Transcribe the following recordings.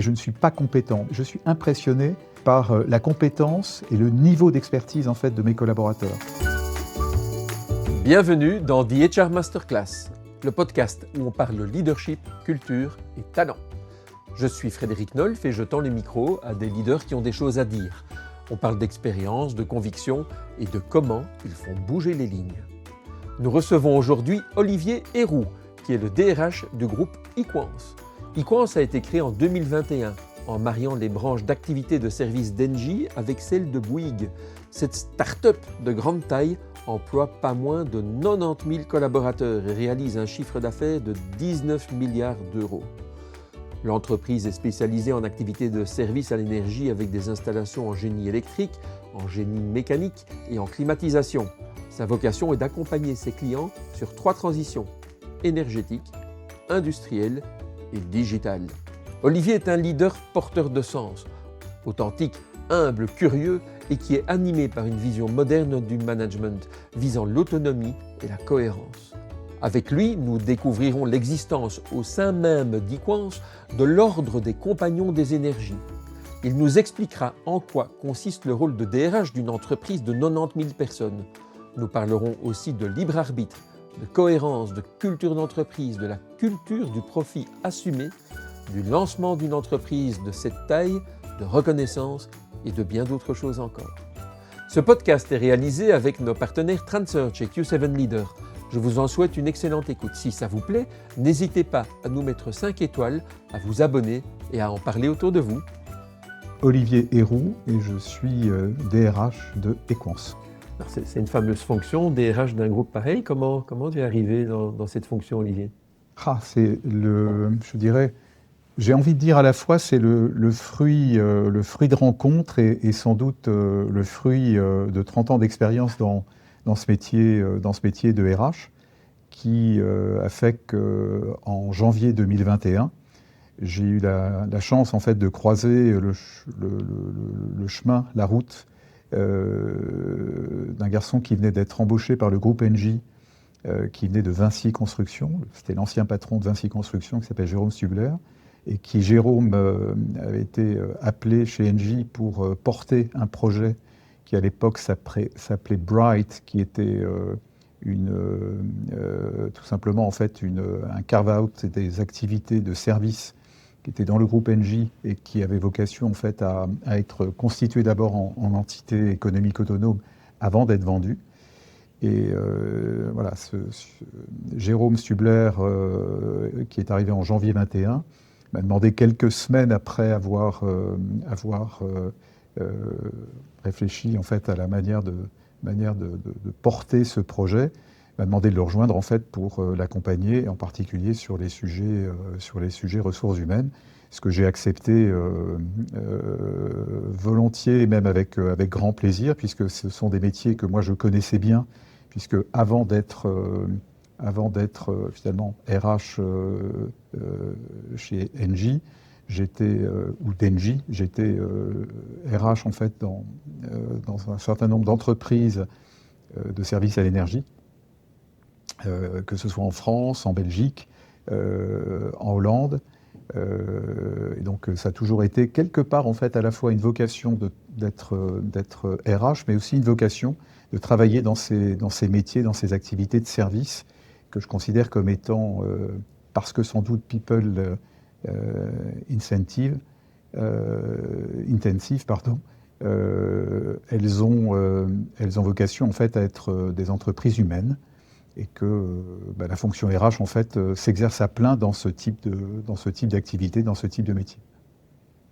Je ne suis pas compétent, je suis impressionné par la compétence et le niveau d'expertise en fait de mes collaborateurs. Bienvenue dans The HR Masterclass, le podcast où on parle leadership, culture et talent. Je suis Frédéric Nolf et je tends les micros à des leaders qui ont des choses à dire. On parle d'expérience, de conviction et de comment ils font bouger les lignes. Nous recevons aujourd'hui Olivier Héroux, qui est le DRH du groupe Equance. Equance a été créé en 2021 en mariant les branches d'activité de services d'Engie avec celles de Bouygues. Cette start-up de grande taille emploie pas moins de 90 000 collaborateurs et réalise un chiffre d'affaires de 19 milliards d'euros. L'entreprise est spécialisée en activités de services à l'énergie avec des installations en génie électrique, en génie mécanique et en climatisation. Sa vocation est d'accompagner ses clients sur 3 transitions: énergétique, industrielle et digital. Olivier est un leader porteur de sens, authentique, humble, curieux et qui est animé par une vision moderne du management visant l'autonomie et la cohérence. Avec lui, nous découvrirons l'existence au sein même d'Equance de l'ordre des compagnons des énergies. Il nous expliquera en quoi consiste le rôle de DRH d'une entreprise de 90 000 personnes. Nous parlerons aussi de libre arbitre, de cohérence, de culture d'entreprise, de la culture du profit assumé, du lancement d'une entreprise de cette taille, de reconnaissance et de bien d'autres choses encore. Ce podcast est réalisé avec nos partenaires Transearch et Q7 Leader. Je vous en souhaite une excellente écoute. Si ça vous plaît, n'hésitez pas à nous mettre 5 étoiles, à vous abonner et à en parler autour de vous. Olivier Héroux et je suis DRH de Equance. C'est une fameuse fonction, DRH d'un groupe pareil. Comment tu es arrivé dans cette fonction, Olivier ? Je dirais, j'ai envie de dire à la fois c'est le fruit de rencontre et sans doute le fruit de 30 ans d'expérience dans ce métier de RH qui a fait qu'en janvier 2021, j'ai eu la chance en fait de croiser le chemin, la route d'un garçon qui venait d'être embauché par le groupe Engie, qui venait de Vinci Construction. C'était l'ancien patron de Vinci Construction qui s'appelle Jérôme Stubler, et qui, Jérôme, avait été appelé chez Engie pour porter un projet qui à l'époque s'appelait Bright, qui était tout simplement en fait un carve-out des activités de service qui était dans le groupe Engie et qui avait vocation en fait à être constitué d'abord en entité économique autonome avant d'être vendu. Et voilà, Jérôme Stubler, qui est arrivé en janvier 21, m'a demandé quelques semaines après avoir réfléchi en fait à la manière de porter ce projet, m'a demandé de le rejoindre en fait pour l'accompagner, en particulier sur les sujets ressources humaines, ce que j'ai accepté volontiers et même avec grand plaisir, puisque ce sont des métiers que moi je connaissais bien, puisque avant d'être finalement RH chez Engie, j'étais RH en fait dans un certain nombre d'entreprises de services à l'énergie, que ce soit en France, en Belgique, en Hollande. Et donc ça a toujours été quelque part en fait à la fois une vocation d'être RH, mais aussi une vocation de travailler dans ces métiers, dans ces activités de service que je considère comme étant, parce que sans doute people intensive, elles ont vocation en fait à être des entreprises humaines, et que la fonction RH en fait s'exerce à plein dans ce type d'activité, dans ce type de métier.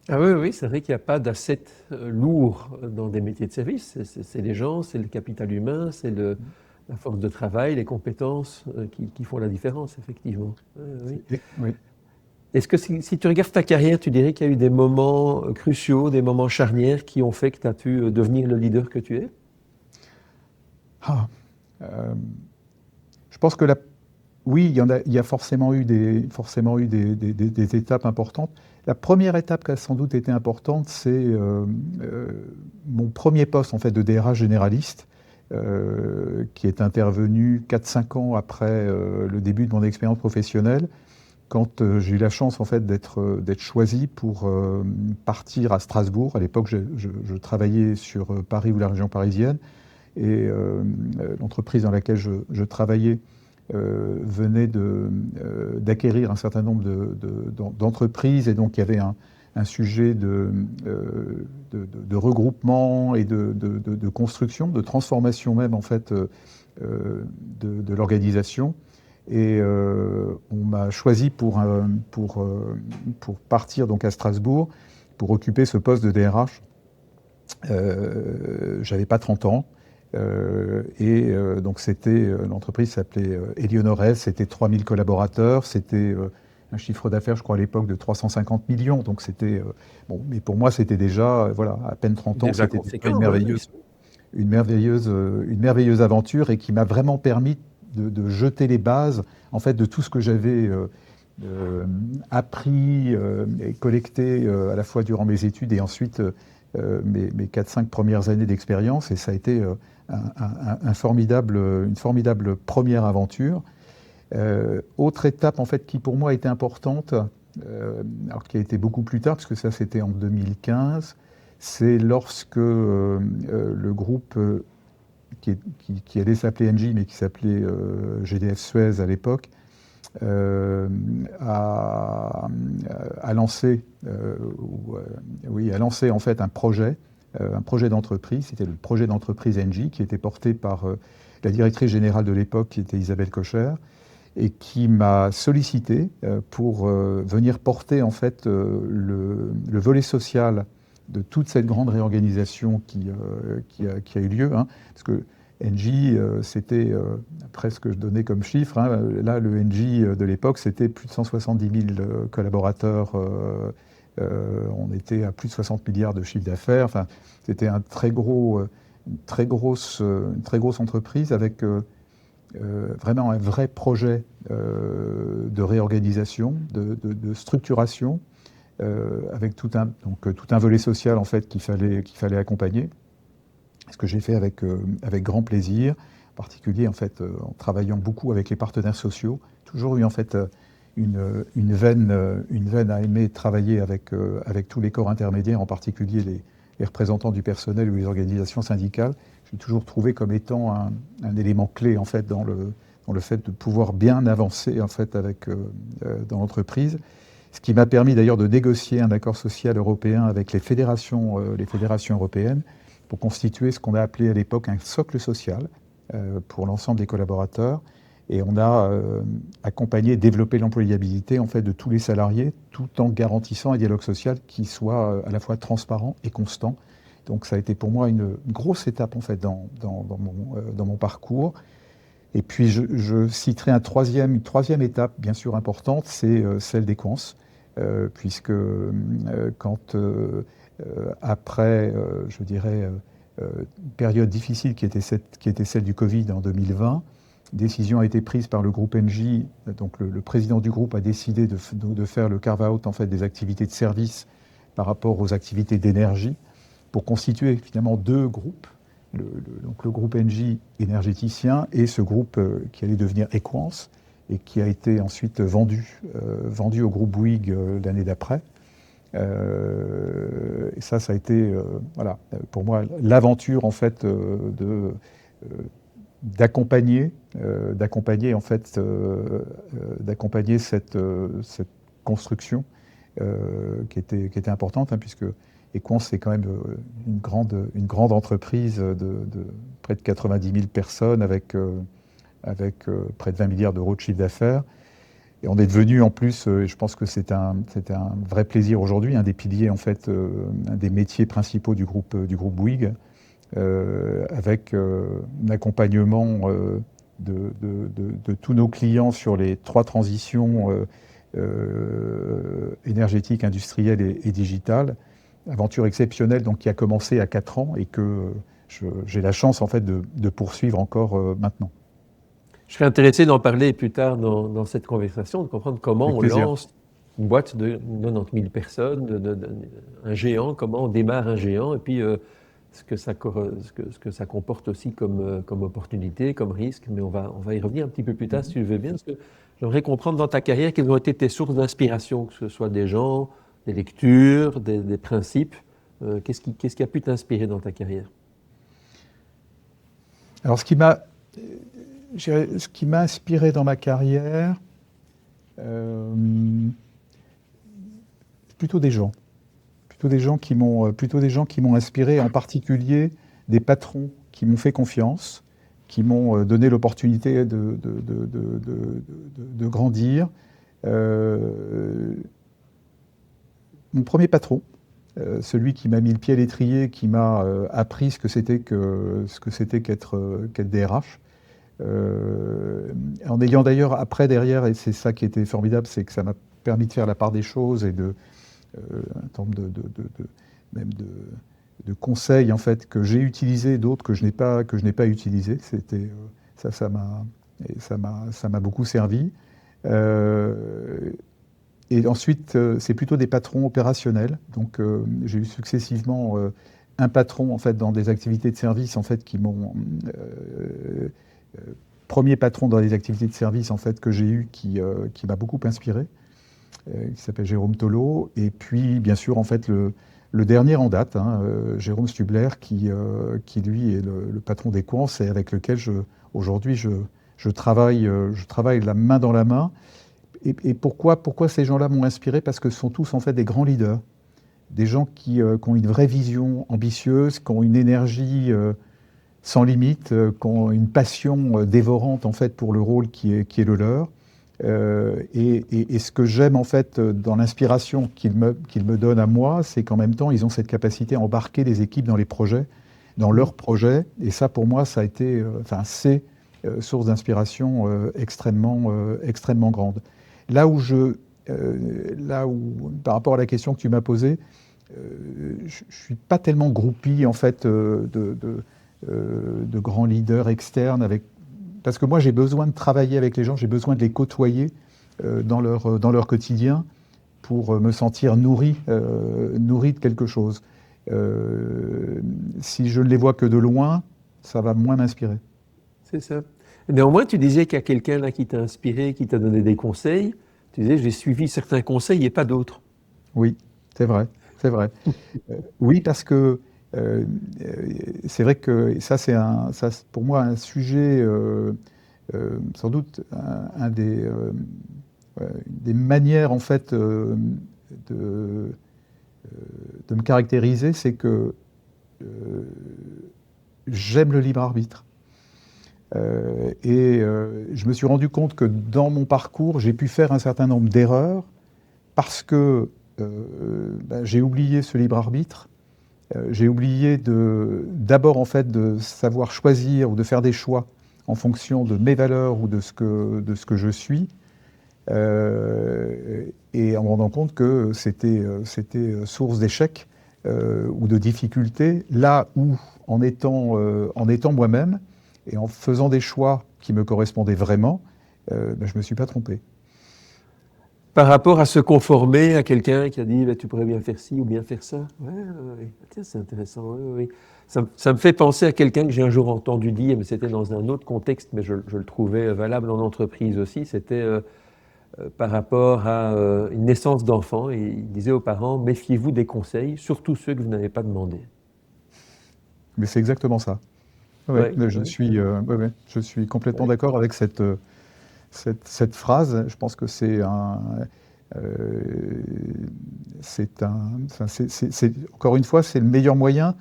Ah oui, c'est vrai qu'il n'y a pas d'asset lourd dans des métiers de service. C'est les gens, c'est le capital humain, c'est la force de travail, les compétences qui font la différence, effectivement. Oui. Oui. Est-ce que si tu regardes ta carrière, tu dirais qu'il y a eu des moments cruciaux, des moments charnières qui ont fait que tu as pu devenir le leader que tu es ? Je pense que oui, il y a forcément eu des étapes importantes. La première étape qui a sans doute été importante, c'est mon premier poste en fait de DRH généraliste, qui est intervenu 4-5 ans après le début de mon expérience professionnelle, quand j'ai eu la chance en fait d'être choisi pour partir à Strasbourg. À l'époque, je travaillais sur Paris ou la région parisienne, et l'entreprise dans laquelle je travaillais venait d'acquérir un certain nombre d'entreprises, et donc il y avait un sujet de regroupement et de construction, de transformation même en fait de l'organisation. Et on m'a choisi pour partir donc à Strasbourg pour occuper ce poste de DRH. J'avais pas 30 ans. Donc l'entreprise s'appelait Elionores, c'était 3000 collaborateurs, c'était un chiffre d'affaires, je crois, à l'époque de 350 millions. Donc c'était, bon, mais pour moi, c'était déjà, voilà, à peine 30 ans, Déjà c'était conséquent, une merveilleuse aventure, et qui m'a vraiment permis de jeter les bases, en fait, de tout ce que j'avais appris et collecté à la fois durant mes études et ensuite mes 4-5 premières années d'expérience. Et ça a été une formidable première aventure. Autre étape en fait qui pour moi a été importante, alors qui a été beaucoup plus tard, parce que ça c'était en 2015, c'est lorsque le groupe qui allait s'appeler Engie, mais qui s'appelait GDF Suez à l'époque, a lancé en fait un projet d'entreprise. C'était le projet d'entreprise Engie, qui était porté par la directrice générale de l'époque, qui était Isabelle Kocher, et qui m'a sollicité pour venir porter en fait le volet social de toute cette grande réorganisation qui a eu lieu, hein, parce que Engie, c'était, après ce que je donnais comme chiffre, hein, là le Engie de l'époque, c'était plus de 170 000 collaborateurs, on était à plus de 60 milliards de chiffre d'affaires, enfin, c'était une très grosse entreprise avec vraiment un vrai projet de réorganisation, de structuration, avec tout un volet social en fait qu'il fallait accompagner. Ce que j'ai fait avec grand plaisir, en particulier en fait en travaillant beaucoup avec les partenaires sociaux. Toujours eu en fait une veine à aimer travailler avec tous les corps intermédiaires, en particulier les représentants du personnel ou les organisations syndicales. J'ai toujours trouvé comme étant un élément clé en fait dans le fait de pouvoir bien avancer en fait dans l'entreprise. Ce qui m'a permis d'ailleurs de négocier un accord social européen avec les fédérations européennes, pour constituer ce qu'on a appelé à l'époque un socle social pour l'ensemble des collaborateurs. Et on a accompagné, développé l'employabilité en fait de tous les salariés, tout en garantissant un dialogue social qui soit à la fois transparent et constant. Donc ça a été pour moi une grosse étape en fait dans mon parcours. Et puis je citerai une troisième étape bien sûr importante, c'est celle d'Equans, puisque quand après, je dirais, une période difficile qui était celle du Covid en 2020, décision a été prise par le groupe Engie. Donc le président du groupe a décidé de faire le carve-out en fait des activités de service par rapport aux activités d'énergie, pour constituer finalement deux groupes. Donc le groupe Engie énergéticien et ce groupe qui allait devenir Equans, et qui a été ensuite vendu au groupe Bouygues l'année d'après. Et ça a été, voilà, pour moi, l'aventure en fait d'accompagner en fait cette construction qui était importante, hein, puisque Equans c'est quand même une grande entreprise de près de 90 000 personnes avec près de 20 milliards d'euros de chiffre d'affaires. Et on est devenu en plus, je pense que c'est un vrai plaisir aujourd'hui, un des piliers en fait, un des métiers principaux du groupe Bouygues, avec un accompagnement de tous nos clients sur les 3 transitions énergétiques, industrielles et digitales. Aventure exceptionnelle donc, qui a commencé à 4 ans et que j'ai la chance en fait de poursuivre encore maintenant. Je serais intéressé d'en parler plus tard dans cette conversation, de comprendre comment on lance une boîte de 90 000 personnes, un géant, comment on démarre un géant, et puis ce que ça comporte aussi comme opportunité, comme risque. Mais on va y revenir un petit peu plus tard, si tu le veux bien, parce que J'aimerais comprendre dans ta carrière quelles ont été tes sources d'inspiration, que ce soit des gens, des lectures, des principes. Qu'est-ce qui a pu t'inspirer dans ta carrière? Alors, ce qui m'a inspiré dans ma carrière, euh, plutôt des gens. Plutôt des gens qui m'ont inspiré, en particulier des patrons qui m'ont fait confiance, qui m'ont donné l'opportunité de grandir. Euh, Mon premier patron, celui qui m'a mis le pied à l'étrier, qui m'a appris ce que c'était qu'être DRH. En ayant d'ailleurs après derrière, et c'est ça qui était formidable, c'est que ça m'a permis de faire la part des choses et un certain nombre même de conseils en fait que j'ai utilisés, d'autres que je n'ai pas utilisés. Ça m'a beaucoup servi. Euh, et ensuite, c'est plutôt des patrons opérationnels. Donc, j'ai eu successivement un patron en fait dans des activités de service en fait qui m'ont premier patron dans les activités de service en fait que j'ai eu qui m'a beaucoup inspiré, qui s'appelle Jérôme Tolo. Et puis, bien sûr, en fait, le dernier en date, hein, Jérôme Stubler, qui lui est le patron d'Equans et avec lequel aujourd'hui je travaille la main dans la main. Et pourquoi ces gens-là m'ont inspiré? Parce que ce sont tous en fait des grands leaders, des gens qui ont une vraie vision ambitieuse, qui ont une énergie sans limite, qui ont une passion dévorante en fait pour le rôle qui est le leur. Et ce que j'aime en fait dans l'inspiration qu'ils me donnent à moi, c'est qu'en même temps ils ont cette capacité à embarquer les équipes dans les projets, dans leurs projets. Et ça pour moi ça a été, c'est source d'inspiration extrêmement grande. Là où par rapport à la question que tu m'as posée, je suis pas tellement groupie en fait de grands leaders externes parce que moi j'ai besoin de travailler avec les gens, j'ai besoin de les côtoyer dans leur quotidien pour me sentir nourri de quelque chose. Si je ne les vois que de loin, ça va moins m'inspirer. C'est ça. Néanmoins, tu disais qu'il y a quelqu'un là qui t'a inspiré, qui t'a donné des conseils. Tu disais, j'ai suivi certains conseils et pas d'autres. Oui, c'est vrai, c'est vrai. Oui, parce que c'est vrai que ça, pour moi un sujet, sans doute des manières en fait de, de me caractériser, c'est que j'aime le libre arbitre. Je me suis rendu compte que dans mon parcours, j'ai pu faire un certain nombre d'erreurs parce que j'ai oublié ce libre arbitre. J'ai oublié d'abord en fait de savoir choisir ou de faire des choix en fonction de mes valeurs ou de ce que je suis, et en me rendant compte que c'était source d'échecs ou de difficultés, là où en étant moi-même et en faisant des choix qui me correspondaient vraiment, je ne me suis pas trompé. Par rapport à se conformer à quelqu'un qui a dit tu pourrais bien faire ci ou bien faire ça. Ouais. Tiens, c'est intéressant. Ouais. Ça me fait penser à quelqu'un que j'ai un jour entendu dire, mais c'était dans un autre contexte, mais je le trouvais valable en entreprise aussi. C'était par rapport à une naissance d'enfant. Et il disait aux parents, méfiez-vous des conseils, surtout ceux que vous n'avez pas demandé. Mais c'est exactement ça. Ouais, je suis complètement d'accord avec cette phrase. Je pense que encore une fois, c'est le meilleur moyen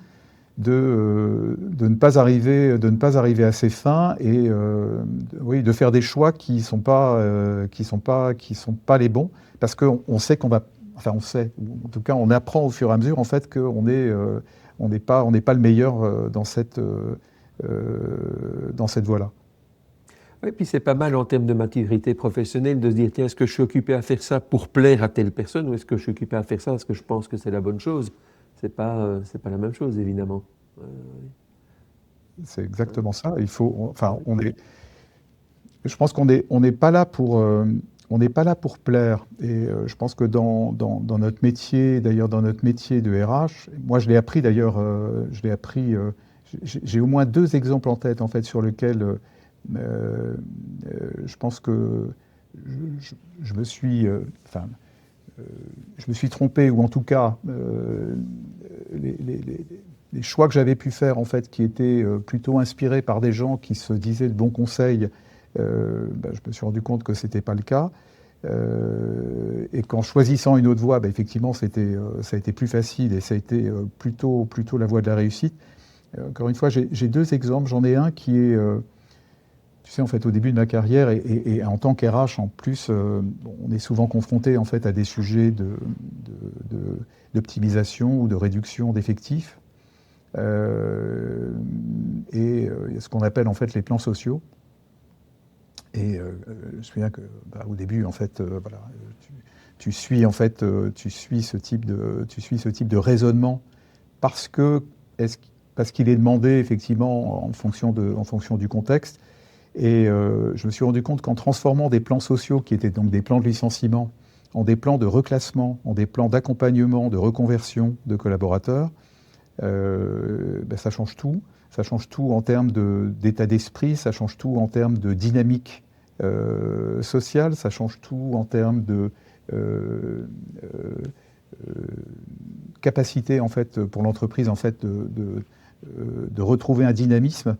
de ne pas arriver à ses fins et de faire des choix qui sont pas les bons, parce qu'on sait on sait, en tout cas on apprend au fur et à mesure en fait qu'on n'est pas le meilleur dans cette voie-là. Oui, puis c'est pas mal en termes de maturité professionnelle de se dire, tiens, est-ce que je suis occupé à faire ça pour plaire à telle personne ou est-ce que je suis occupé à faire ça parce que je pense que c'est la bonne chose? C'est pas la même chose, évidemment. C'est exactement ça. Je pense qu'on n'est pas là pour plaire. Et je pense que dans notre métier, d'ailleurs dans notre métier de RH, moi je l'ai appris d'ailleurs, j'ai au moins 2 exemples en tête en fait sur lesquels je pense que je me suis, je me suis trompé, ou en tout cas, les choix que j'avais pu faire, en fait, qui étaient plutôt inspirés par des gens qui se disaient de bons conseils, je me suis rendu compte que ce n'était pas le cas. Et qu'en choisissant une autre voie, effectivement, ça a été plus facile et ça a été plutôt la voie de la réussite. Encore une fois, j'ai deux exemples. J'en ai un qui est, tu sais, en fait, au début de ma carrière et en tant qu'RH, en plus, on est souvent confronté en fait à des sujets d'optimisation ou de réduction d'effectifs. Et il y a ce qu'on appelle en fait les plans sociaux. Et je me souviens que au début, en fait, voilà, tu suis ce type de raisonnement parce qu'il est demandé effectivement en fonction du contexte. Et je me suis rendu compte qu'en transformant des plans sociaux qui étaient donc des plans de licenciement en des plans de reclassement, en des plans d'accompagnement, de reconversion de collaborateurs, ça change tout. Ça change tout en termes d'état d'esprit, ça change tout en termes de dynamique sociale, ça change tout en termes de capacité en fait pour l'entreprise en fait de retrouver un dynamisme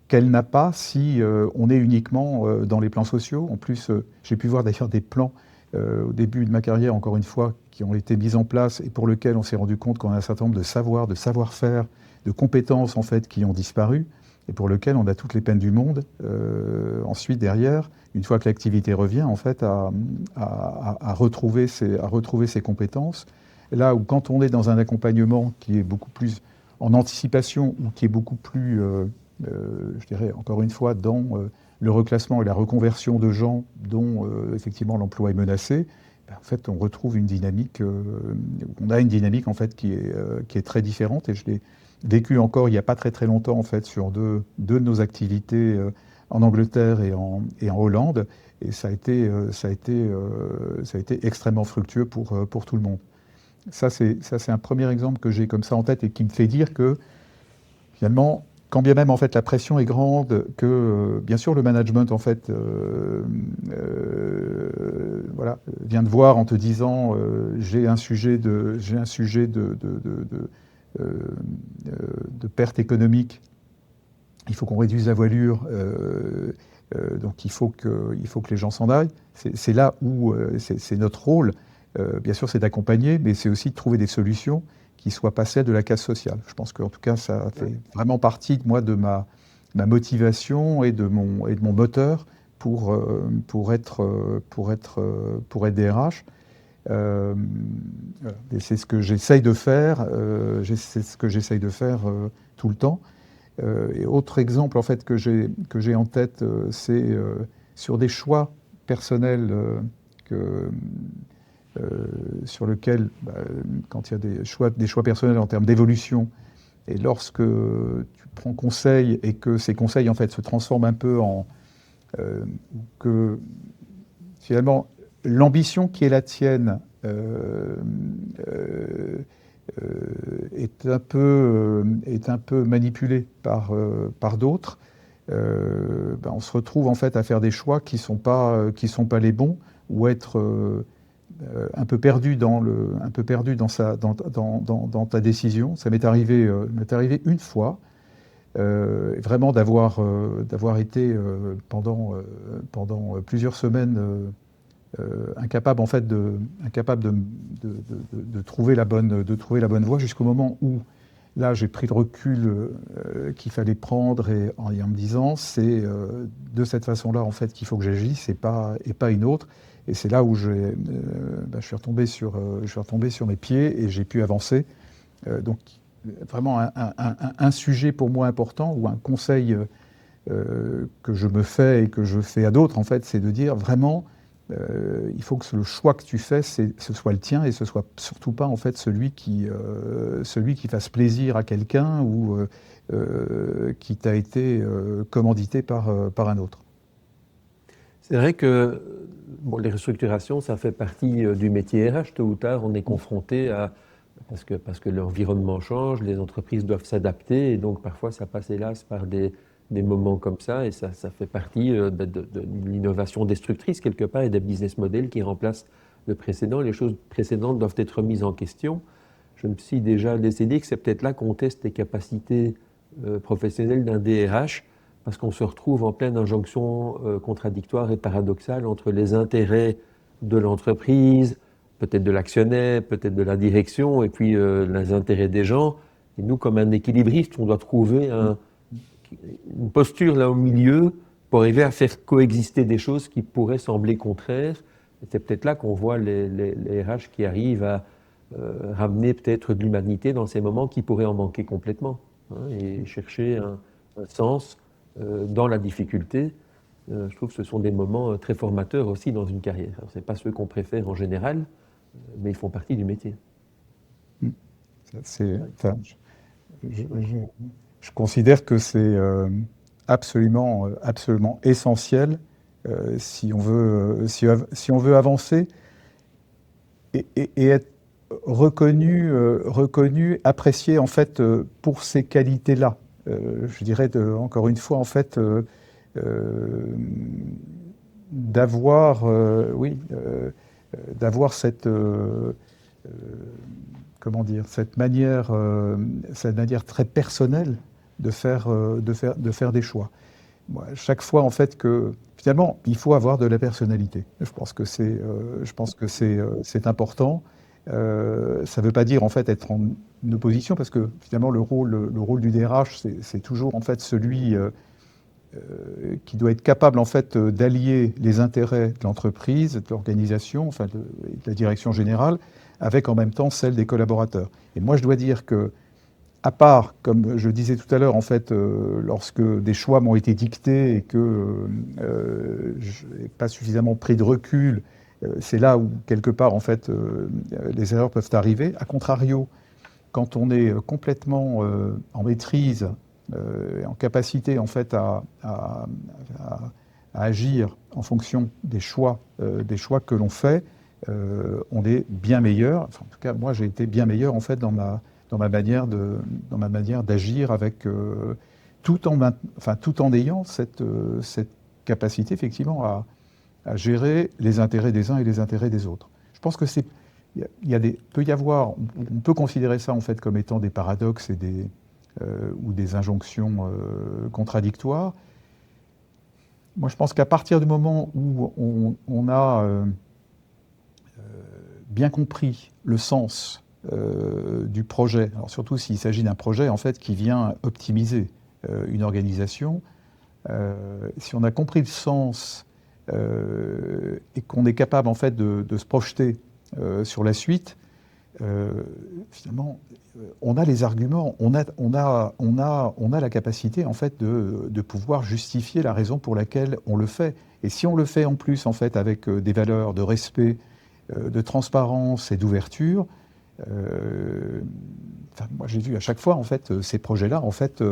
qu'elle n'a pas si on est uniquement dans les plans sociaux. En plus, j'ai pu voir d'ailleurs des plans au début de ma carrière, encore une fois, qui ont été mis en place et pour lesquels on s'est rendu compte qu'on a un certain nombre de savoir-faire, de compétences en fait qui ont disparu et pour lesquelles on a toutes les peines du monde. Ensuite, derrière, une fois que l'activité revient, en fait, à retrouver ses compétences. Là où quand on est dans un accompagnement qui est beaucoup plus en anticipation ou qui est beaucoup plus, je dirais encore une fois, dans le reclassement et la reconversion de gens dont effectivement l'emploi est menacé, en fait, on retrouve une dynamique, on a une dynamique en fait qui est très différente. Et je l'ai vécu encore il n'y a pas très très longtemps en fait sur deux de nos activités en Angleterre et en Hollande. Et ça a été extrêmement fructueux pour tout le monde. Ça c'est un premier exemple que j'ai comme ça en tête et qui me fait dire que finalement, quand bien même en fait la pression est grande, que bien sûr le management en fait voilà, vient te voir en te disant j'ai un sujet de perte économique, il faut qu'on réduise la voilure, donc il faut que les gens s'en aillent. C'est là où c'est notre rôle. Bien sûr, c'est d'accompagner, mais c'est aussi de trouver des solutions qui soient pas celles de la casse sociale. Je pense qu'en tout cas, ça fait vraiment partie de moi, de ma motivation et de mon moteur pour être DRH. Et c'est ce que j'essaye de faire. Tout le temps. Et autre exemple en fait que j'ai en tête, c'est sur des choix personnels sur lequel, quand il y a des choix personnels en termes d'évolution, et lorsque tu prends conseil et que ces conseils en fait se transforment un peu en que finalement l'ambition qui est la tienne est un peu manipulée par d'autres. On se retrouve en fait à faire des choix qui sont pas les bons ou être un peu perdu dans ta décision. Ça m'est arrivé une fois, vraiment d'avoir été pendant plusieurs semaines incapable en fait de trouver la bonne voie jusqu'au moment où là j'ai pris le recul qu'il fallait prendre et en me disant c'est de cette façon-là en fait qu'il faut que j'agisse et pas une autre. Et c'est là où je suis retombé sur mes pieds et j'ai pu avancer. Donc vraiment un sujet pour moi important ou un conseil que je me fais et que je fais à d'autres en fait, c'est de dire vraiment il faut que le choix que tu fais ce soit le tien et ce soit surtout pas en fait celui qui fasse plaisir à quelqu'un ou qui t'a été commandité par un autre. C'est vrai que les restructurations, ça fait partie du métier RH. Tôt ou tard, on est confronté à... Parce que l'environnement change, les entreprises doivent s'adapter, et donc parfois ça passe hélas par des des moments comme ça, et ça fait partie de l'innovation destructrice quelque part, et des business models qui remplacent le précédent. Les choses précédentes doivent être remises en question. Je me suis déjà laissé dire que c'est peut-être là qu'on teste les capacités professionnelles d'un DRH, parce qu'on se retrouve en pleine injonction contradictoire et paradoxale entre les intérêts de l'entreprise, peut-être de l'actionnaire, peut-être de la direction, et puis les intérêts des gens. Et nous, comme un équilibriste, on doit trouver une posture là au milieu pour arriver à faire coexister des choses qui pourraient sembler contraires. Et c'est peut-être là qu'on voit les RH qui arrivent à ramener peut-être de l'humanité dans ces moments qui pourraient en manquer complètement, hein, et chercher un sens dans la difficulté. Je trouve que ce sont des moments très formateurs aussi dans une carrière. Alors, ce n'est pas ceux qu'on préfère en général, mais ils font partie du métier. Je considère que c'est absolument essentiel si on veut avancer et être reconnu, apprécié en fait pour ces qualités-là. Je dirais encore une fois en fait d'avoir cette comment dire, cette manière très personnelle de faire des choix. Moi, chaque fois en fait que finalement il faut avoir de la personnalité. Je pense que c'est important. Ça ne veut pas dire en fait être en opposition, parce que finalement le rôle du DRH c'est toujours en fait celui qui doit être capable en fait d'allier les intérêts de l'entreprise, de l'organisation, enfin de la direction générale, avec en même temps celle des collaborateurs. Et moi je dois dire que, à part, comme je disais tout à l'heure, en fait, lorsque des choix m'ont été dictés et que je n'ai pas suffisamment pris de recul, c'est là où, quelque part, en fait, les erreurs peuvent arriver. A contrario, quand on est complètement en maîtrise, en capacité, en fait, à agir en fonction des choix que l'on fait, on est bien meilleur. Enfin, en tout cas, moi, j'ai été bien meilleur, en fait, dans ma manière d'agir, avec tout en ayant cette capacité effectivement à gérer les intérêts des uns et les intérêts des autres. Je pense que on peut considérer ça en fait comme étant des paradoxes ou des injonctions contradictoires. Moi, je pense qu'à partir du moment où on a bien compris le sens du projet, alors surtout s'il s'agit d'un projet en fait qui vient optimiser une organisation, si on a compris le sens et qu'on est capable en fait de se projeter sur la suite, finalement on a les arguments, on a la capacité en fait de pouvoir justifier la raison pour laquelle on le fait. Et si on le fait en plus en fait avec des valeurs de respect, de transparence et d'ouverture, moi j'ai vu à chaque fois en fait ces projets-là en fait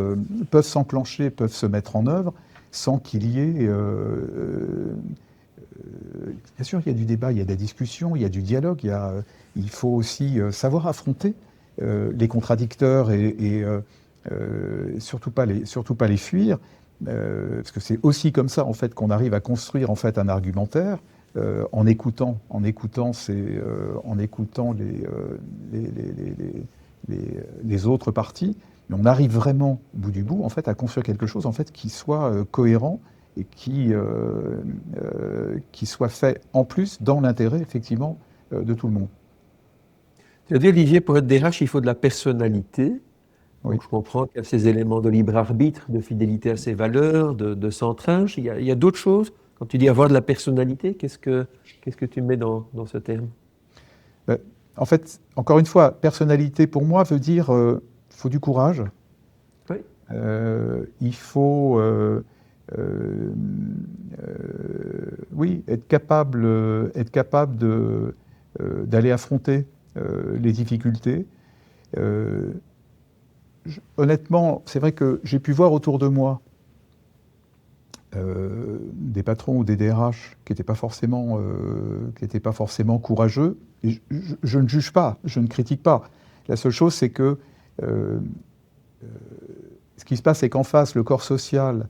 peuvent s'enclencher, peuvent se mettre en œuvre sans qu'il y ait bien sûr il y a du débat, il y a de la discussion, il y a du dialogue, il faut aussi savoir affronter les contradicteurs et surtout pas les fuir, parce que c'est aussi comme ça en fait qu'on arrive à construire en fait un argumentaire. En écoutant les autres parties, mais on arrive vraiment au bout du bout en fait à construire quelque chose en fait qui soit cohérent et qui soit fait en plus dans l'intérêt effectivement de tout le monde. Tu as dit, Olivier, pour être DRH, il faut de la personnalité. Oui. Donc, je comprends qu'il y a ces éléments de libre arbitre, de fidélité à ses valeurs, de centrage. Il y a d'autres choses. Quand tu dis avoir de la personnalité, qu'est-ce que tu mets dans ce terme ? En fait, encore une fois, personnalité pour moi veut dire faut du courage. Oui. Il faut être capable d'aller affronter les difficultés. Honnêtement, c'est vrai que j'ai pu voir autour de moi des patrons ou des DRH qui n'étaient pas forcément courageux. Et je ne juge pas, je ne critique pas. La seule chose, c'est que ce qui se passe, c'est qu'en face, le corps social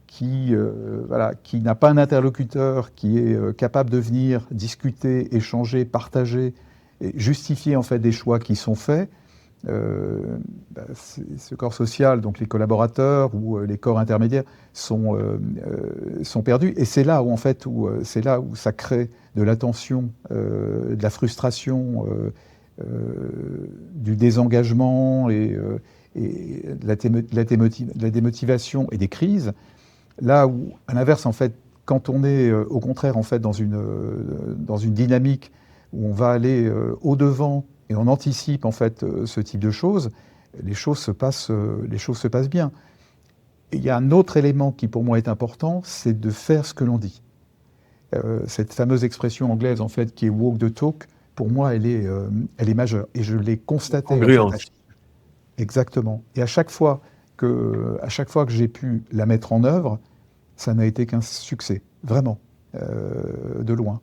qui n'a pas un interlocuteur, qui est capable de venir discuter, échanger, partager, et justifier en fait des choix qui sont faits, ce corps social, donc les collaborateurs ou les corps intermédiaires, sont perdus. Et c'est là où en fait, c'est là où ça crée de la tension, de la frustration, du désengagement et de la démotivation et des crises. Là où, à l'inverse, en fait, quand on est au contraire en fait dans une dynamique où on va aller au-devant et on anticipe en fait ce type de choses, les choses se passent bien. Et il y a un autre élément qui pour moi est important, c'est de faire ce que l'on dit. Cette fameuse expression anglaise en fait qui est walk the talk, pour moi elle est majeure et je l'ai constatée. Congruence. En fait, exactement. Et à chaque fois que j'ai pu la mettre en œuvre, ça n'a été qu'un succès, vraiment, de loin.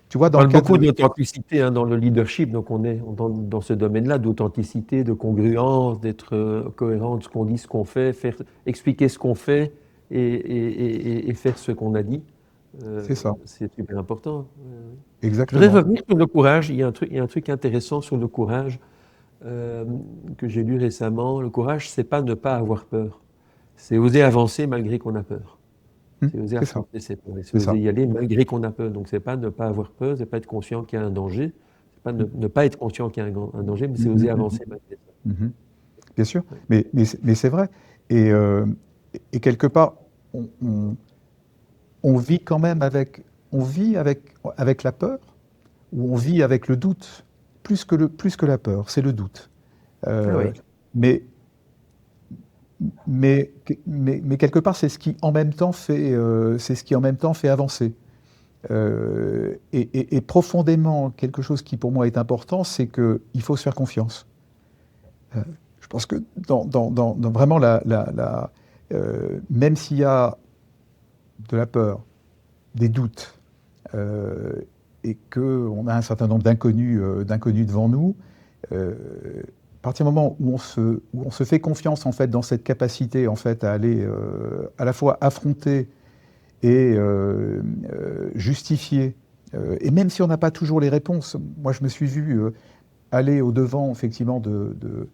Tu vois, on parle beaucoup d'authenticité dans le leadership, donc on est dans ce domaine-là d'authenticité, de congruence, d'être cohérent de ce qu'on dit, ce qu'on fait, expliquer ce qu'on fait et faire ce qu'on a dit. C'est ça. C'est super important. Exactement. Je voudrais revenir sur le courage. Il y a un truc intéressant sur le courage que j'ai lu récemment. Le courage, c'est pas ne pas avoir peur. C'est oser avancer malgré qu'on a peur. C'est oser affronter ses peurs. C'est oser y aller malgré qu'on a peur. Donc c'est pas ne pas avoir peur, c'est pas être conscient qu'il y a un danger. C'est pas ne pas être conscient qu'il y a un danger, mais c'est oser avancer malgré ça. Bien sûr, mais c'est vrai. Et quelque part, on vit quand même avec la peur, ou on vit avec le doute, plus que la peur, c'est le doute. Oui. Mais quelque part, c'est ce qui en même temps fait avancer. Et profondément, quelque chose qui pour moi est important, c'est qu'il faut se faire confiance. Je pense que dans vraiment même s'il y a de la peur, des doutes, et qu'on a un certain nombre d'inconnus devant nous, à partir du moment où on se fait confiance en fait dans cette capacité en fait à aller à la fois affronter et justifier, et même si on n'a pas toujours les réponses, moi je me suis vu aller au-devant effectivement de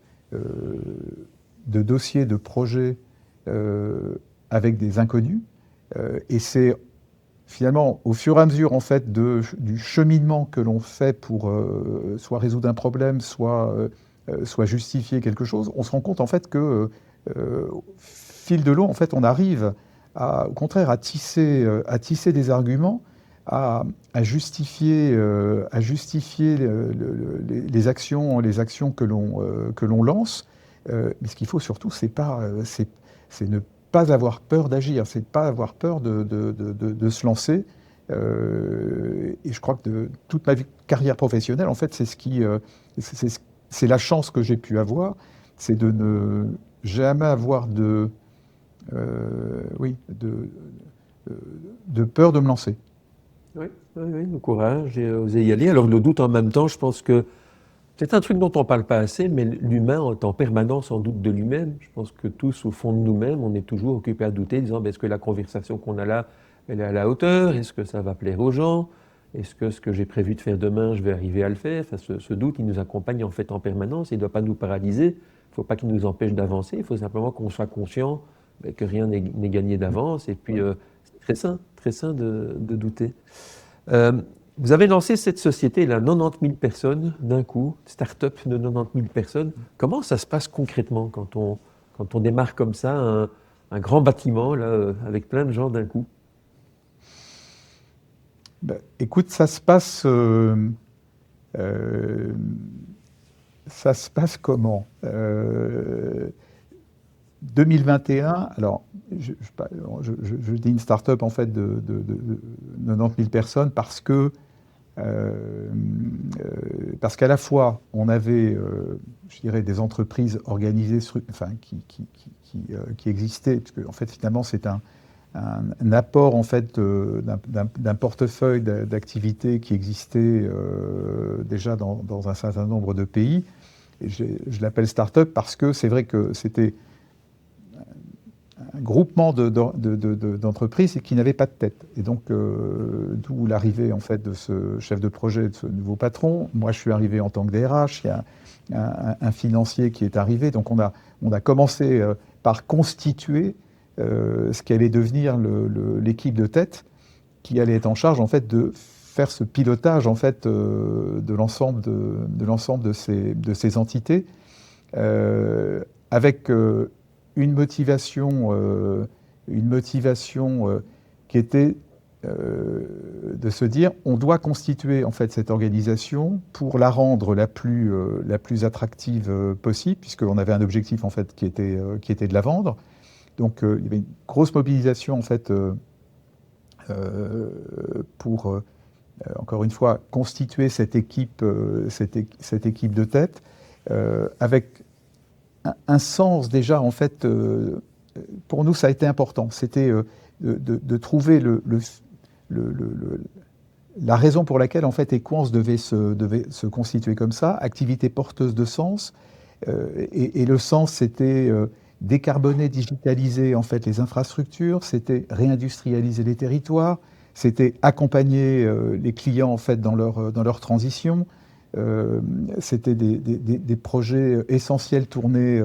dossiers, de projets avec des inconnus, et c'est finalement au fur et à mesure en fait du cheminement que l'on fait pour soit résoudre un problème, soit justifier quelque chose, on se rend compte en fait que au fil de l'eau, en fait, on arrive au contraire à tisser des arguments, à justifier les actions que l'on lance. Mais ce qu'il faut surtout, c'est ne pas avoir peur d'agir, c'est ne pas avoir peur de se lancer. Et je crois que toute ma carrière professionnelle, en fait, c'est la chance que j'ai pu avoir, c'est de ne jamais avoir de peur de me lancer. Oui, le courage et oser y aller. Alors le doute en même temps, je pense que c'est un truc dont on ne parle pas assez, mais l'humain est en permanence en doute de lui-même. Je pense que tous, au fond de nous-mêmes, on est toujours occupé à douter, disant est-ce que la conversation qu'on a là, elle est à la hauteur? Est-ce que ça va plaire aux gens? Est-ce que ce que j'ai prévu de faire demain, je vais arriver à le faire? Enfin, ce doute, il nous accompagne en fait en permanence. Il ne doit pas nous paralyser. Il ne faut pas qu'il nous empêche d'avancer. Il faut simplement qu'on soit conscient que rien n'est gagné d'avance. Et puis, c'est très sain de douter. Vous avez lancé cette société, là, 90 000 personnes d'un coup, start-up de 90 000 personnes. Comment ça se passe concrètement quand on démarre comme ça un grand bâtiment là, avec plein de gens d'un coup? Écoute, ça se passe comment 2021, alors je dis une start-up en fait de 90 000 personnes parce qu'à la fois on avait, je dirais, des entreprises organisées, qui existaient, parce que en fait finalement c'est un apport en fait d'un portefeuille d'activités qui existait déjà dans un certain nombre de pays. Et je l'appelle start-up parce que c'est vrai que c'était un groupement d'entreprises qui n'avaient pas de tête. Et donc, d'où l'arrivée en fait de ce chef de projet, de ce nouveau patron. Moi, je suis arrivé en tant que DRH. Il y a un financier qui est arrivé. Donc, on a commencé par constituer ce qui allait devenir l'équipe de tête qui allait être en charge en fait de faire ce pilotage en fait de l'ensemble de ces entités avec une motivation qui était de se dire on doit constituer en fait cette organisation pour la rendre la plus attractive possible, puisqu'on avait un objectif en fait qui était de la vendre. Donc il y avait une grosse mobilisation en fait pour encore une fois constituer cette équipe de tête avec un sens déjà en fait pour nous ça a été important, c'était de trouver la raison pour laquelle en fait Equance devait se constituer comme ça, activité porteuse de sens, et le sens c'était décarboner, digitaliser en fait les infrastructures, c'était réindustrialiser les territoires, c'était accompagner les clients en fait dans leur transition. C'était des projets essentiels tournés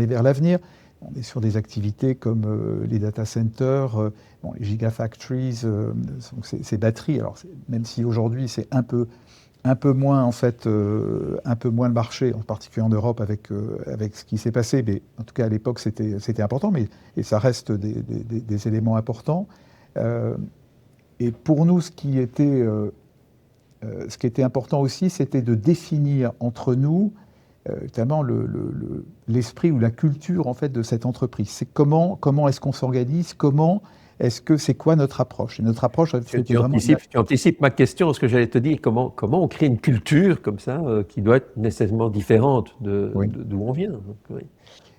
vers l'avenir. On est sur des activités comme les data centers, les gigafactories, donc ces batteries. Alors même si aujourd'hui c'est un peu moins en fait, un peu moins le marché, en particulier en Europe avec ce qui s'est passé, mais en tout cas à l'époque c'était important, et ça reste des éléments importants. Et pour nous, ce qui était important aussi, c'était de définir entre nous, notamment l'esprit ou la culture en fait de cette entreprise. C'est comment est-ce qu'on s'organise, c'est quoi notre approche. Et notre approche, tu anticipes ma question, ce que j'allais te dire, comment on crée une culture comme ça qui doit être nécessairement différente d'où on vient. Oui.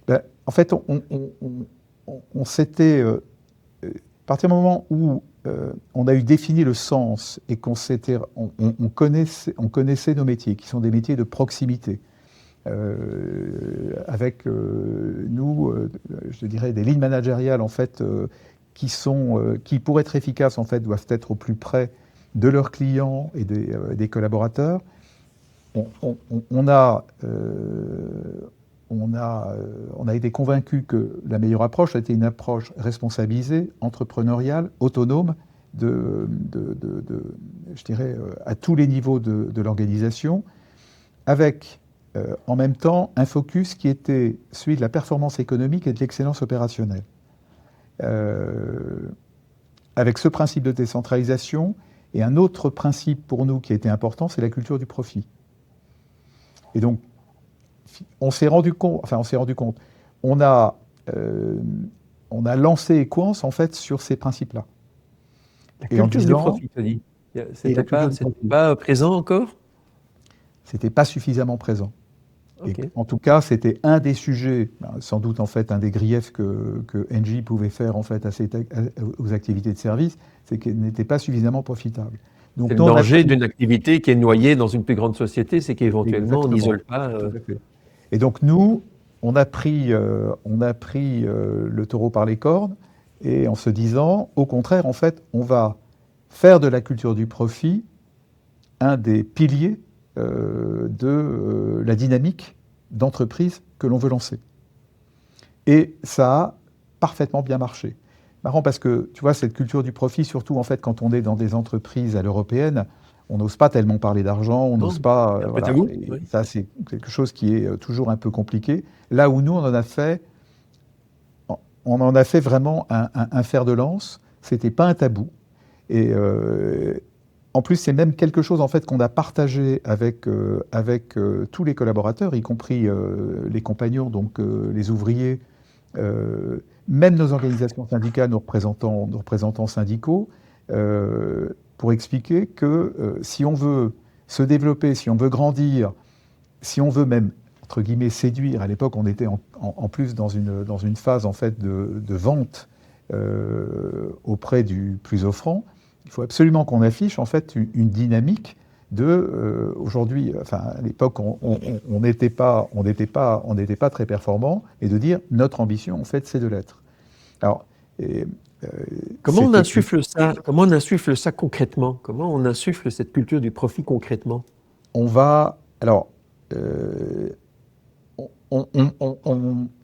Ben, en fait, on s'était, à partir du moment où on a eu défini le sens et on connaissait nos métiers, qui sont des métiers de proximité. Avec nous, je dirais, des lignes managériales en fait qui pour être efficaces en fait doivent être au plus près de leurs clients et des collaborateurs. On a été convaincus que la meilleure approche était une approche responsabilisée, entrepreneuriale, autonome, je dirais, à tous les niveaux de l'organisation, avec en même temps un focus qui était celui de la performance économique et de l'excellence opérationnelle. Avec ce principe de décentralisation, et un autre principe pour nous qui a été important, c'est la culture du profit. Et donc, on s'est rendu compte, on a lancé Equance en fait sur ces principes-là. La culture du profit, tu as dit. C'était pas présent encore ? C'était pas suffisamment présent. Okay. Et en tout cas, c'était un des sujets, sans doute en fait un des griefs que Engie pouvait faire en fait aux activités de service, c'est qu'elle n'était pas suffisamment profitable. Donc, c'est le danger d'une activité qui est noyée dans une plus grande société, c'est qu'éventuellement on n'isole pas. Et donc nous, on a pris le taureau par les cornes, et en se disant, au contraire, en fait, on va faire de la culture du profit un des piliers de la dynamique d'entreprise que l'on veut lancer. Et ça a parfaitement bien marché. Marrant parce que, tu vois, cette culture du profit, surtout en fait quand on est dans des entreprises à l'européenne, on n'ose pas tellement parler d'argent, on n'ose pas... voilà. Oui. Ça, c'est quelque chose qui est toujours un peu compliqué. Là où nous, on en a fait vraiment un fer de lance. C'était pas un tabou. Et en plus, c'est même quelque chose en fait qu'on a partagé avec tous les collaborateurs, y compris les compagnons, donc les ouvriers, même nos organisations syndicales, nos représentants syndicaux, pour expliquer que si on veut se développer, si on veut grandir, si on veut même entre guillemets séduire, à l'époque on était en plus dans une phase en fait de vente auprès du plus offrant. Il faut absolument qu'on affiche en fait une dynamique aujourd'hui, enfin à l'époque on n'était pas très performant, et de dire notre ambition en fait c'est de l'être. Alors comment on insuffle ça? Comment on insuffle ça concrètement? Comment on insuffle cette culture du profit concrètement? On va alors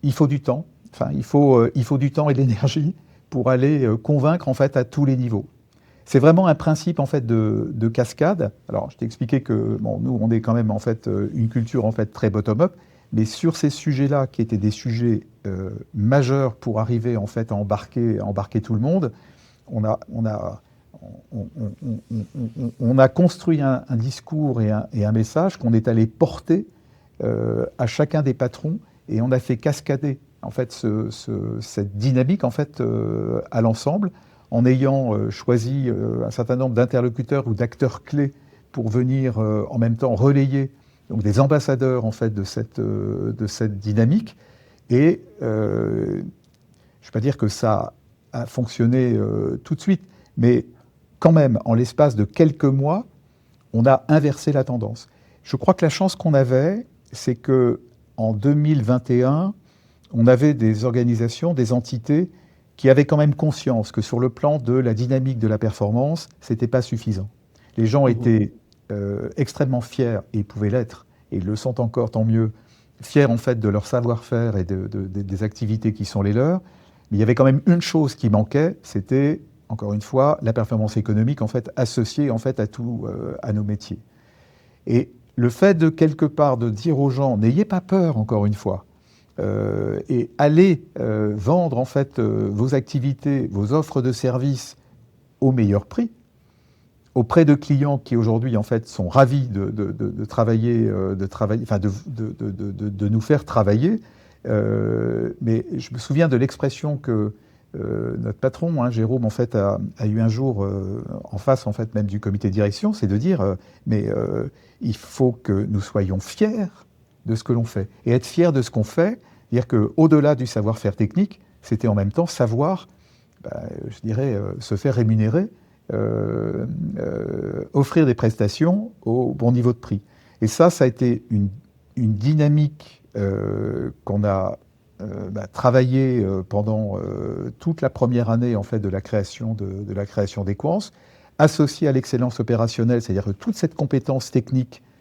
il faut du temps. Enfin, il faut du temps et de l'énergie pour aller convaincre en fait à tous les niveaux. C'est vraiment un principe en fait de cascade. Alors, je t'ai expliqué que bon, nous, on est quand même en fait une culture en fait très bottom-up, mais sur ces sujets-là, qui étaient des sujets majeurs pour arriver en fait à embarquer tout le monde, on a construit un discours et un message qu'on est allé porter à chacun des patrons, et on a fait cascader en fait cette dynamique en fait à l'ensemble, en ayant choisi un certain nombre d'interlocuteurs ou d'acteurs clés pour venir en même temps relayer, donc des ambassadeurs en fait de cette dynamique. Et je ne vais pas dire que ça a fonctionné tout de suite, mais quand même, en l'espace de quelques mois, on a inversé la tendance. Je crois que la chance qu'on avait, c'est qu'en 2021, on avait des organisations, des entités qui avaient quand même conscience que sur le plan de la dynamique de la performance, ce n'était pas suffisant. Les gens étaient extrêmement fiers, et ils pouvaient l'être, et ils le sont encore, tant mieux, fiers en fait de leur savoir-faire et des activités qui sont les leurs. Mais il y avait quand même une chose qui manquait, c'était, encore une fois, la performance économique en fait associée en fait à nos métiers. Et le fait de quelque part de dire aux gens, n'ayez pas peur, encore une fois, et allez vendre en fait vos activités, vos offres de services au meilleur prix, auprès de clients qui aujourd'hui en fait sont ravis de travailler, enfin de nous faire travailler. Mais je me souviens de l'expression que notre patron, hein, Jérôme, en fait, a eu un jour en face en fait même du comité de direction, c'est de dire il faut que nous soyons fiers de ce que l'on fait. Et être fier de ce qu'on fait, dire qu'au-delà du savoir-faire technique, c'était en même temps savoir, je dirais, se faire rémunérer, offrir des prestations au bon niveau de prix. Et ça a été une dynamique qu'on a travaillé pendant toute la première année en fait, de la création d'Equance, associée à l'excellence opérationnelle, c'est-à-dire que toute cette compétence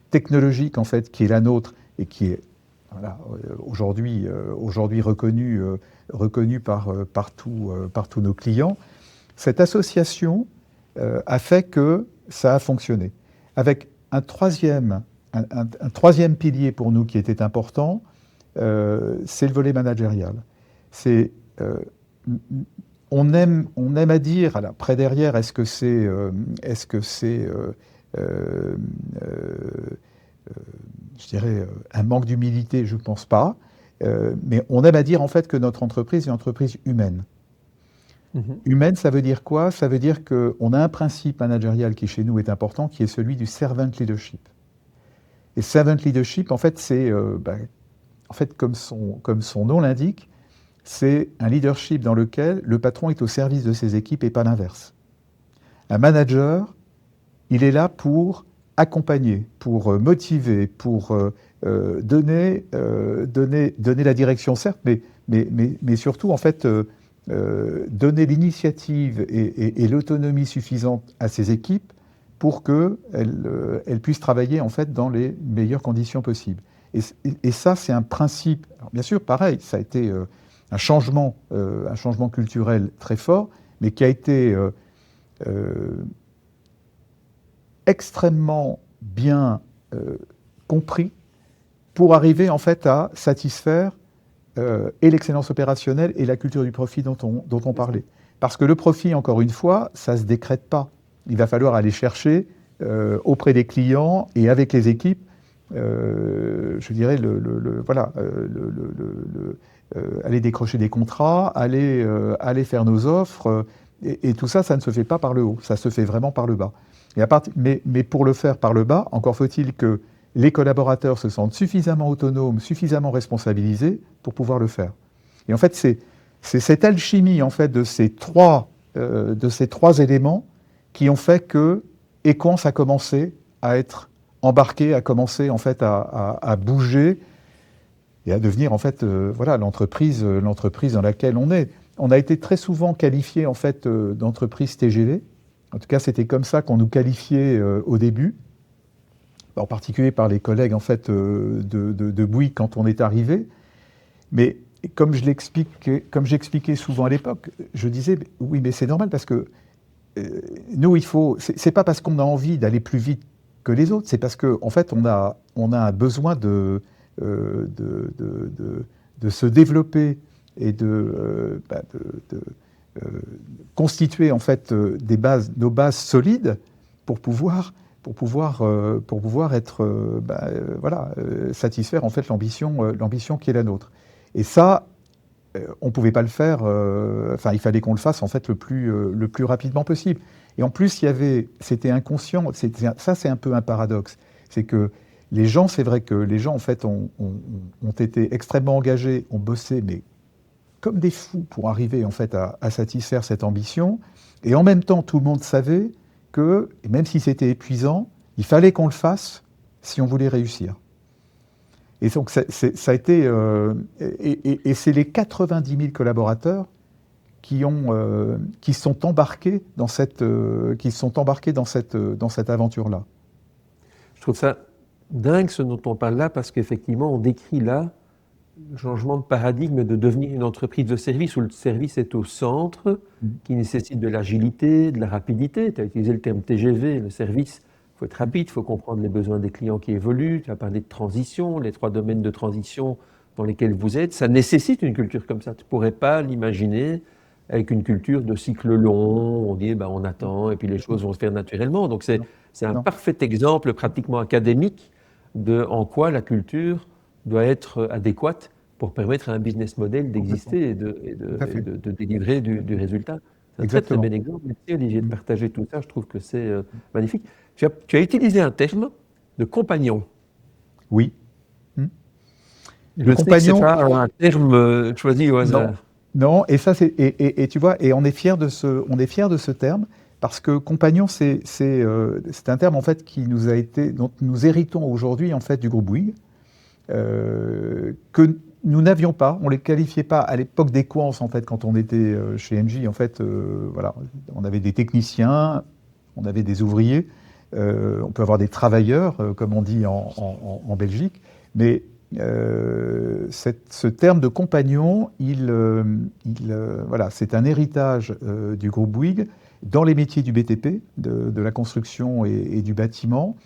technologique en fait, qui est la nôtre et qui est aujourd'hui reconnue par tous nos clients, cette association a fait que ça a fonctionné. Avec un troisième pilier pour nous qui était important, c'est le volet managérial. On aime à dire, alors, après derrière, est-ce que c'est je dirais un manque d'humilité? Je ne pense pas. Mais on aime à dire en fait que notre entreprise est une entreprise humaine. Humaine, ça veut dire quoi? Ça veut dire qu'on a un principe managérial qui chez nous est important, qui est celui du servant leadership. Et servant leadership, en fait, c'est, en fait, comme son nom l'indique, c'est un leadership dans lequel le patron est au service de ses équipes et pas l'inverse. Un manager, il est là pour accompagner, pour motiver, pour donner la direction, certes, mais surtout, en fait, donner l'initiative et l'autonomie suffisante à ses équipes pour qu'elles puissent travailler en fait dans les meilleures conditions possibles. Et ça, c'est un principe. Alors, bien sûr, pareil, ça a été un changement culturel très fort, mais qui a été extrêmement bien compris pour arriver en fait à satisfaire et l'excellence opérationnelle et la culture du profit dont on parlait. Parce que le profit, encore une fois, ça ne se décrète pas. Il va falloir aller chercher auprès des clients et avec les équipes, je dirais, aller décrocher des contrats, aller faire nos offres. Et tout ça, ça ne se fait pas par le haut, ça se fait vraiment par le bas. Mais pour le faire par le bas, encore faut-il que les collaborateurs se sentent suffisamment autonomes, suffisamment responsabilisés pour pouvoir le faire. Et en fait, c'est cette alchimie en fait, de ces trois éléments qui ont fait que Equance a commencé à être embarqué, à commencer en fait à bouger et à devenir en fait voilà, l'entreprise dans laquelle on est. On a été très souvent qualifié en fait d'entreprise TGV. En tout cas, c'était comme ça qu'on nous qualifiait au début, en particulier par les collègues en fait de Bouygues quand on est arrivé. Mais comme j'expliquais souvent à l'époque, je disais oui, mais c'est normal parce que nous, c'est pas parce qu'on a envie d'aller plus vite que les autres, c'est parce qu'en fait, on a un besoin de se développer et de constituer en fait nos bases solides pour pouvoir être satisfaire en fait l'ambition qui est la nôtre. Et ça, on ne pouvait pas le faire. Il fallait qu'on le fasse en fait le plus rapidement possible. Et en plus, c'était inconscient. Ça, c'est un peu un paradoxe. C'est que les gens, c'est vrai que les gens en fait ont été extrêmement engagés, ont bossé, mais comme des fous pour arriver en fait à satisfaire cette ambition. Et en même temps, tout le monde savait que, même si c'était épuisant, il fallait qu'on le fasse si on voulait réussir. Et donc, ça a été, et c'est les 90 000 collaborateurs qui sont embarqués dans cette aventure-là. Je trouve ça dingue ce dont on parle là, parce qu'effectivement, on décrit là le changement de paradigme de devenir une entreprise de service où le service est au centre, qui nécessite de l'agilité, de la rapidité. Tu as utilisé le terme TGV, le service. Il faut être rapide, il faut comprendre les besoins des clients qui évoluent. Tu as parlé de transition, les 3 domaines de transition dans lesquels vous êtes. Ça nécessite une culture comme ça. Tu ne pourrais pas l'imaginer avec une culture de cycle long. On dit on attend et puis les choses vont se faire naturellement. Donc c'est un parfait exemple pratiquement académique de en quoi la culture doit être adéquate pour permettre à un business model d'exister et de délivrer du résultat. C'est un très très bel exemple. Merci Olivier de partager tout ça. Je trouve que c'est magnifique. Tu as utilisé un terme de compagnon. Oui. Le compagnon, c'est pas un terme choisi au hasard. Non, et ça et tu vois, et on est fier de ce terme parce que compagnon, c'est un terme en fait dont nous héritons aujourd'hui en fait du groupe Bouygues, que nous n'avions pas, on les qualifiait pas à l'époque d'Equance en fait quand on était chez Engie en fait, voilà, on avait des techniciens, on avait des ouvriers. On peut avoir des travailleurs, comme on dit en Belgique, mais ce terme de compagnon, voilà, c'est un héritage du groupe Bouygues dans les métiers du BTP, de la construction et du bâtiment.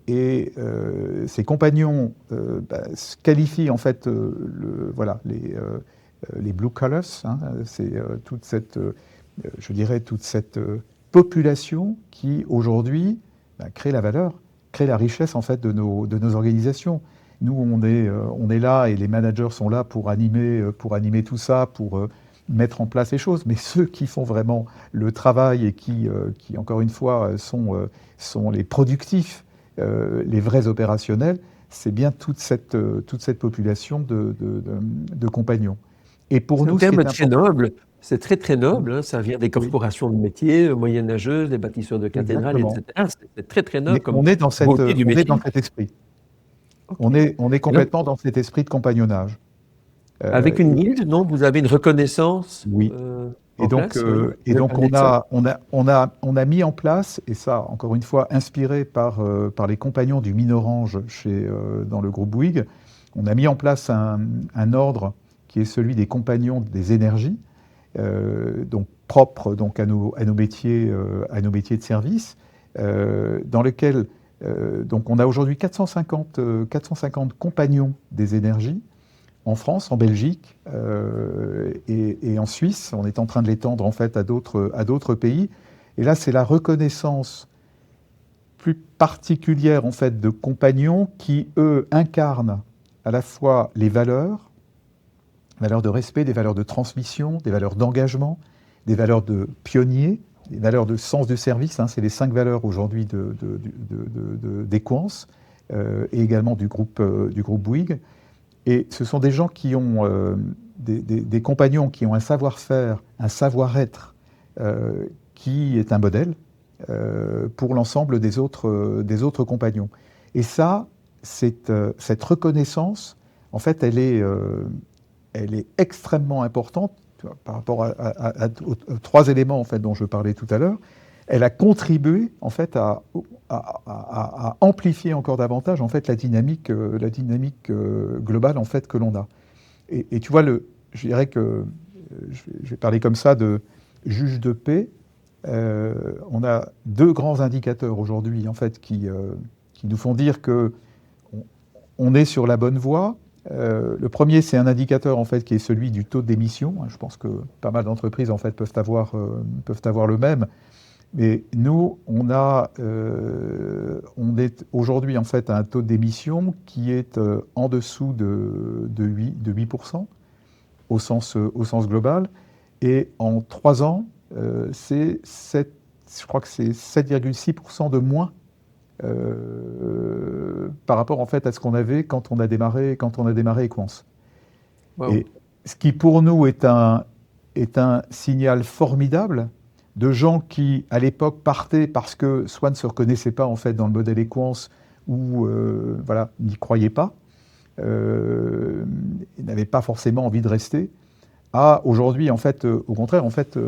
Ces compagnons qualifient en fait les blue collars, hein, c'est toute cette population qui aujourd'hui crée la valeur, crée la richesse en fait de nos organisations. Nous on est là et les managers sont là pour animer tout ça, pour mettre en place les choses. Mais ceux qui font vraiment le travail et qui encore une fois sont les productifs, les vrais opérationnels, c'est bien toute cette population de compagnons. Et pour nous, c'est un terme très noble. C'est très très noble, hein. Ça vient des corporations de métiers moyenâgeuses, des bâtisseurs de cathédrales, etc. C'est très très noble. On est dans cet esprit. Okay. On est complètement dans cet esprit de compagnonnage. Avec une guilde, non? Vous avez une reconnaissance. Oui. Et donc on a mis en place, et ça encore une fois inspiré par les compagnons du Minorange dans le groupe Bouygues, on a mis en place un ordre qui est celui des compagnons des énergies. Donc propre donc à nos métiers de service, dans lequel donc on a aujourd'hui 450 compagnons des énergies en France, en Belgique et en Suisse. On est en train de l'étendre en fait à d'autres pays. Et là, c'est la reconnaissance plus particulière en fait de compagnons qui eux incarnent à la fois les valeurs de respect, des valeurs de transmission, des valeurs d'engagement, des valeurs de pionniers, des valeurs de sens du service. Hein, c'est les 5 valeurs aujourd'hui d'Equance et également du groupe Bouygues. Et ce sont des gens qui ont des compagnons qui ont un savoir-faire, un savoir-être qui est un modèle pour l'ensemble des autres compagnons. Et ça, cette reconnaissance, en fait, elle est extrêmement importante, tu vois, par rapport aux trois éléments en fait, dont je parlais tout à l'heure. Elle a contribué en fait, à amplifier encore davantage en fait, la dynamique globale en fait, que l'on a. Et tu vois, je dirais que, je vais parler comme ça de juge de paix. On a deux grands indicateurs aujourd'hui en fait, qui nous font dire qu'on est sur la bonne voie. Le premier, c'est un indicateur en fait, qui est celui du taux d'émission. Je pense que pas mal d'entreprises en fait, peuvent avoir le même. Mais nous, on est aujourd'hui en fait, à un taux d'émission qui est en dessous de 8% au sens global. Et en 3 ans, je crois que c'est 7,6% de moins par rapport en fait, à ce qu'on avait quand on a démarré Equans. Wow. Et ce qui pour nous est un signal formidable de gens qui, à l'époque, partaient parce que soit ne se reconnaissaient pas en fait, dans le modèle Equans ou voilà, n'y croyaient pas, n'avaient pas forcément envie de rester, à aujourd'hui, en fait, au contraire, en fait,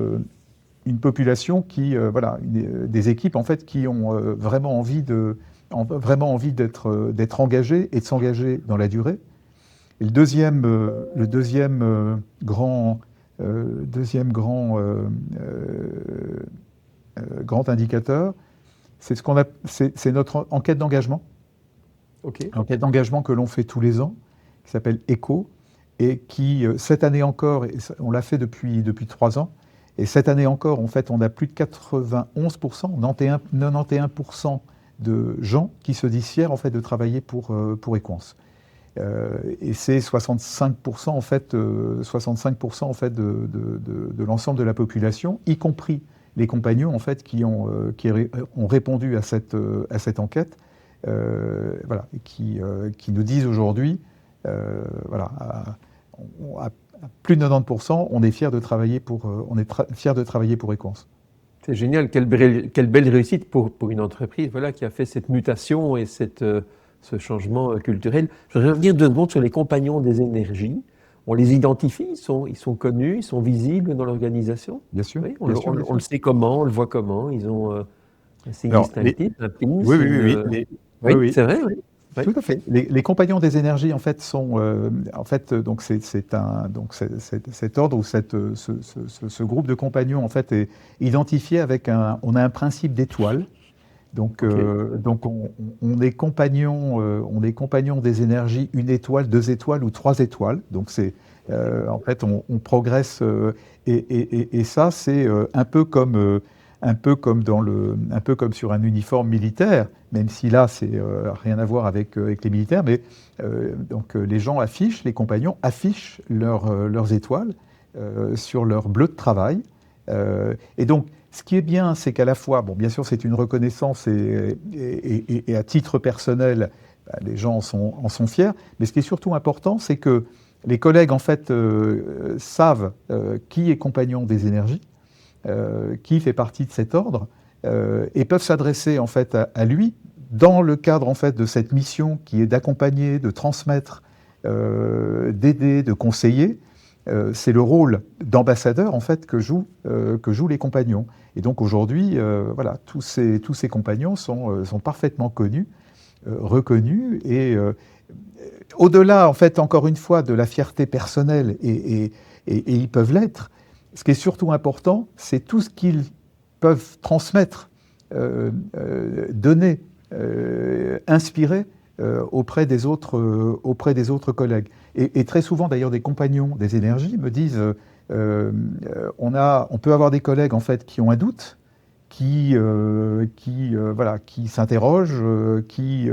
une population qui, voilà, des équipes en fait, qui ont vraiment envie d'être engagées et de s'engager dans la durée. Et le deuxième grand indicateur, c'est notre enquête d'engagement. Okay. Enquête d'engagement que l'on fait tous les ans, qui s'appelle ECHO, et qui, cette année encore, on l'a fait depuis 3 ans, et cette année encore, en fait, on a plus de 91%, 91% de gens qui se disent fiers en fait, de travailler pour Equans. Et c'est 65% en fait, 65% en fait de l'ensemble de la population, y compris les compagnons en fait, qui ont répondu à cette enquête, voilà, et qui nous disent aujourd'hui, voilà, à plus de 90%, on est fiers de travailler pour Equans. C'est génial, quelle belle réussite pour une entreprise, voilà, qui a fait cette mutation et ce changement culturel. Je voudrais revenir 2 secondes sur les compagnons des énergies. On les identifie, ils sont connus, ils sont visibles dans l'organisation. Bien sûr. Oui, on bien sûr. le sait comment, on le voit comment. Ils ont un signe distinctif, un pince. Oui. C'est vrai, oui. Tout à fait. Les compagnons des énergies, en fait, sont, donc c'est cet ordre ou ce groupe de compagnons, en fait, est identifié avec on a un principe d'étoile. Donc, donc on est compagnons des énergies, 1 étoile, 2 étoiles ou 3 étoiles. Donc c'est, en fait, on progresse et ça c'est un peu comme sur un uniforme militaire, même si là c'est rien à voir avec les militaires. Mais donc les gens les compagnons affichent leurs étoiles sur leur bleu de travail. Et donc ce qui est bien, c'est qu'à la fois, bon, bien sûr, c'est une reconnaissance et à titre personnel, les gens en sont fiers. Mais ce qui est surtout important, c'est que les collègues, en fait, savent qui est compagnon des énergies, qui fait partie de cet ordre, et peuvent s'adresser, en fait, à lui dans le cadre, en fait, de cette mission qui est d'accompagner, de transmettre, d'aider, de conseiller. C'est le rôle d'ambassadeur en fait que jouent les compagnons. Et donc aujourd'hui, voilà, tous ces compagnons sont parfaitement connus, reconnus, et au-delà en fait encore une fois de la fierté personnelle, et ils peuvent l'être. Ce qui est surtout important, c'est tout ce qu'ils peuvent transmettre, donner, inspirer auprès des autres collègues. Et très souvent, d'ailleurs, des compagnons des énergies me disent on peut avoir des collègues en fait, qui ont un doute, qui s'interrogent, qui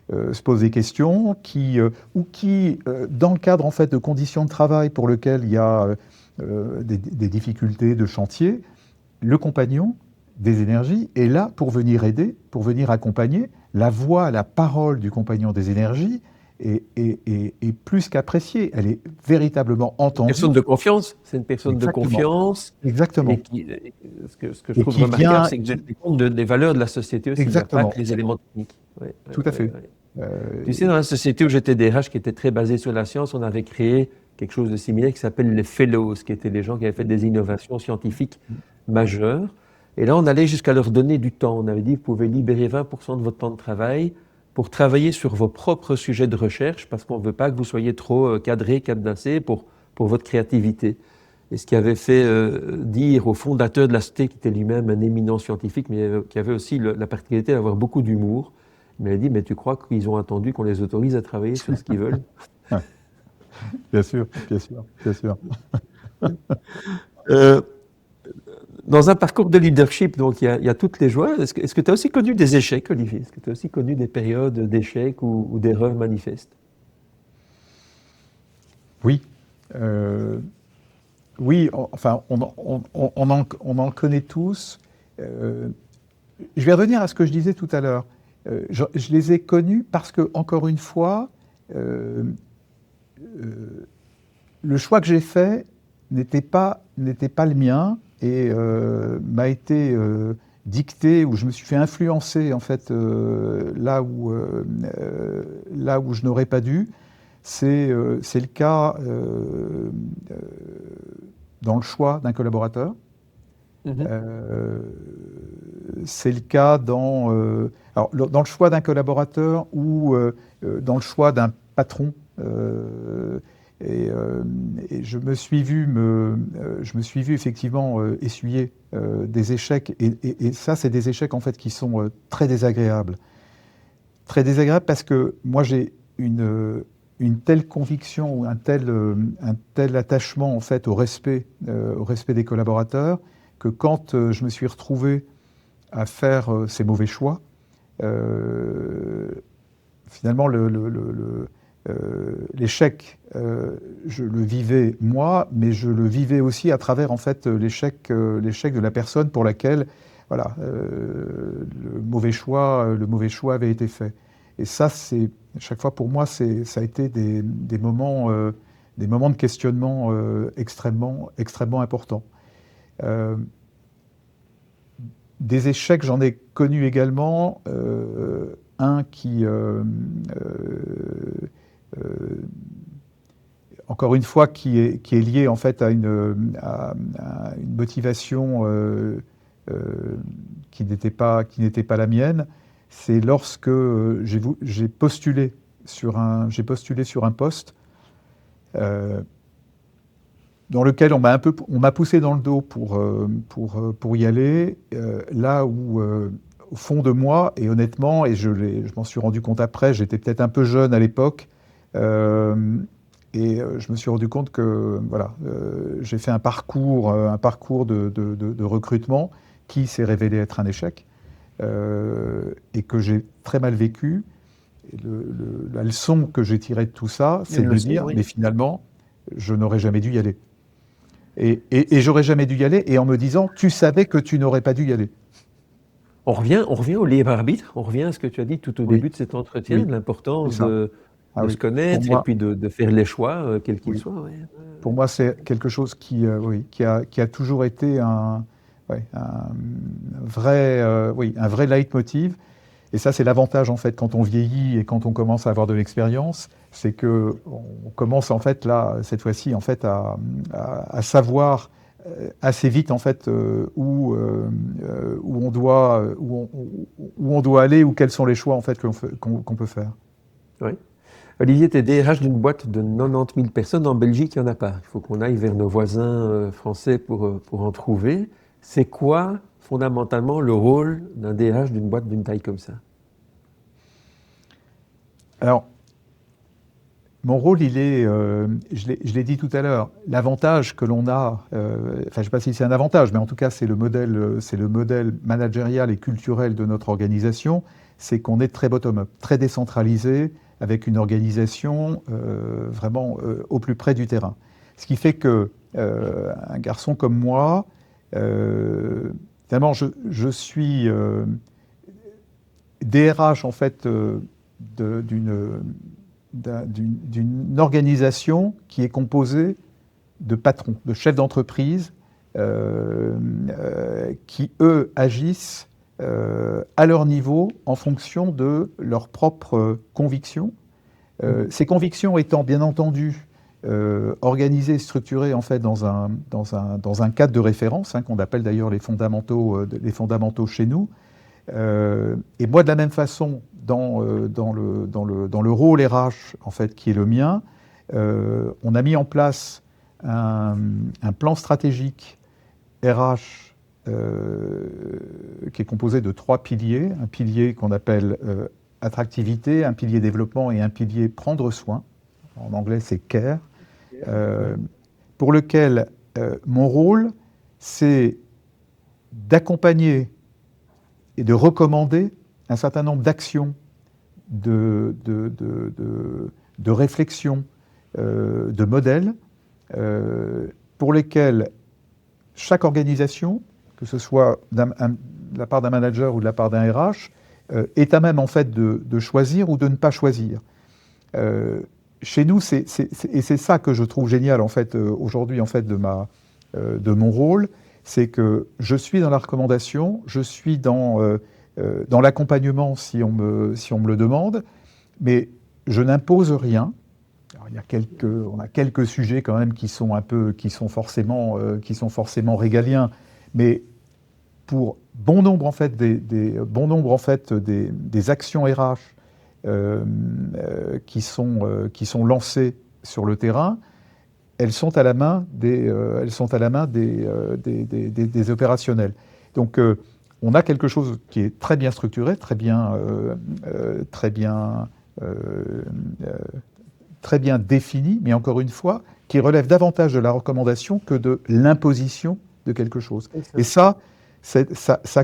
se posent des questions, ou qui, dans le cadre en fait, de conditions de travail pour lesquelles il y a des difficultés de chantier, le compagnon des énergies est là pour venir aider, pour venir accompagner. La voix, la parole du compagnon des énergies est plus qu'appréciée, elle est véritablement entendue. Personne de confiance, c'est une personne Exactement. de confiance. Exactement. Ce que je trouve remarquable, c'est que vous êtes compte des valeurs de la société aussi, il n'y a pas que les éléments techniques. Tout à fait. Tu sais, dans la société où j'étais DRH, qui était très basée sur la science, on avait créé quelque chose de similaire qui s'appelle les fellows, qui étaient des gens qui avaient fait des innovations scientifiques majeures. Et là, on allait jusqu'à leur donner du temps. On avait dit, vous pouvez libérer 20% de votre temps de travail pour travailler sur vos propres sujets de recherche, parce qu'on ne veut pas que vous soyez trop cadré, cadenassé pour votre créativité. Et ce qui avait fait dire au fondateur de la société, qui était lui-même un éminent scientifique, mais qui avait aussi la particularité d'avoir beaucoup d'humour, il m'a dit, mais tu crois qu'ils ont attendu qu'on les autorise à travailler sur ce qu'ils veulent? Bien sûr, bien sûr, bien sûr. Dans un parcours de leadership, donc il y a toutes les joies. Est-ce que tu as aussi connu des échecs, Olivier? Est-ce que tu as aussi connu des périodes d'échecs ou d'erreurs manifestes? Oui. Oui, enfin, on en connaît tous. Je vais revenir à ce que je disais tout à l'heure. Je les ai connus parce que, encore une fois, le choix que j'ai fait n'était pas le mien et m'a été dicté, ou je me suis fait influencer en fait là où je n'aurais pas dû. C'est le cas dans le choix d'un collaborateur. C'est le cas dans le choix d'un collaborateur ou dans le choix d'un patron. Et je me suis vu effectivement essuyer des échecs. Et ça, c'est des échecs en fait qui sont très désagréables. Très désagréables parce que moi, j'ai une telle conviction ou un tel attachement en fait au respect des collaborateurs que quand je me suis retrouvé à faire ces mauvais choix, finalement l'échec, je le vivais moi, mais je le vivais aussi à travers en fait l'échec de la personne pour laquelle voilà, le mauvais choix avait été fait. Et ça, c'est chaque fois pour moi, ça a été des moments de questionnement extrêmement importants. Des échecs, j'en ai connu également. Un qui, encore une fois, qui est lié en fait à une motivation qui n'était pas la mienne. C'est lorsque j'ai postulé sur un poste dans lequel on m'a poussé dans le dos pour y aller, là où au fond de moi, et honnêtement, et je m'en suis rendu compte après, j'étais peut-être un peu jeune à l'époque, et je me suis rendu compte que voilà, j'ai fait un parcours de recrutement qui s'est révélé être un échec, et que j'ai très mal vécu. Et la leçon que j'ai tirée de tout ça, c'est de me dire, mais finalement, je n'aurais jamais dû y aller. Et j'aurais jamais dû y aller, et en me disant, tu savais que tu n'aurais pas dû y aller. On revient au libre arbitre, on revient à ce que tu as dit tout au début de cet entretien, de l'importance de se connaître et puis de faire les choix, quels qu'ils soient. Ouais. Pour moi, c'est quelque chose qui a toujours été un vrai leitmotiv. Et ça, c'est l'avantage en fait quand on vieillit et quand on commence à avoir de l'expérience, c'est que on commence en fait là, cette fois-ci, en fait, à savoir assez vite en fait où on doit aller ou quels sont les choix en fait qu'on peut faire. Oui. Olivier, tu es DRH d'une boîte de 90 000 personnes. En Belgique, il n'y en a pas. Il faut qu'on aille vers nos voisins français pour en trouver. C'est quoi fondamentalement le rôle d'un DRH d'une boîte d'une taille comme ça? Alors, mon rôle, il est, je l'ai dit tout à l'heure, l'avantage que l'on a, je ne sais pas si c'est un avantage, mais en tout cas c'est le modèle managérial et culturel de notre organisation, c'est qu'on est très bottom-up, très décentralisé, avec une organisation vraiment au plus près du terrain. Ce qui fait que un garçon comme moi, finalement, je suis DRH en fait d'une d'une organisation qui est composée de patrons, de chefs d'entreprise, qui, eux, agissent à leur niveau en fonction de leurs propres convictions. Ces convictions étant bien entendu organisées, structurées en fait dans un cadre de référence, qu'on appelle d'ailleurs les fondamentaux chez nous. Et moi, de la même façon, dans le rôle RH en fait qui est le mien, on a mis en place un plan stratégique RH qui est composé de 3 piliers. Un pilier qu'on appelle attractivité, un pilier développement et un pilier prendre soin. En anglais, c'est care. Pour lequel mon rôle, c'est d'accompagner et de recommander un certain nombre d'actions, de réflexion, de modèles, pour lesquels chaque organisation, que ce soit de la part d'un manager ou de la part d'un RH, est à même en fait de choisir ou de ne pas choisir. Chez nous, et c'est ça que je trouve génial en fait aujourd'hui en fait de mon rôle, c'est que je suis dans la recommandation, je suis dans l'accompagnement si on me le demande, mais je n'impose rien. Alors, on a quelques sujets quand même qui sont forcément régaliens, mais pour bon nombre en fait des actions RH qui sont lancées sur le terrain, elles sont à la main des opérationnels. Donc on a quelque chose qui est très bien structuré, très bien défini, mais encore une fois, qui relève davantage de la recommandation que de l'imposition de quelque chose. Et ça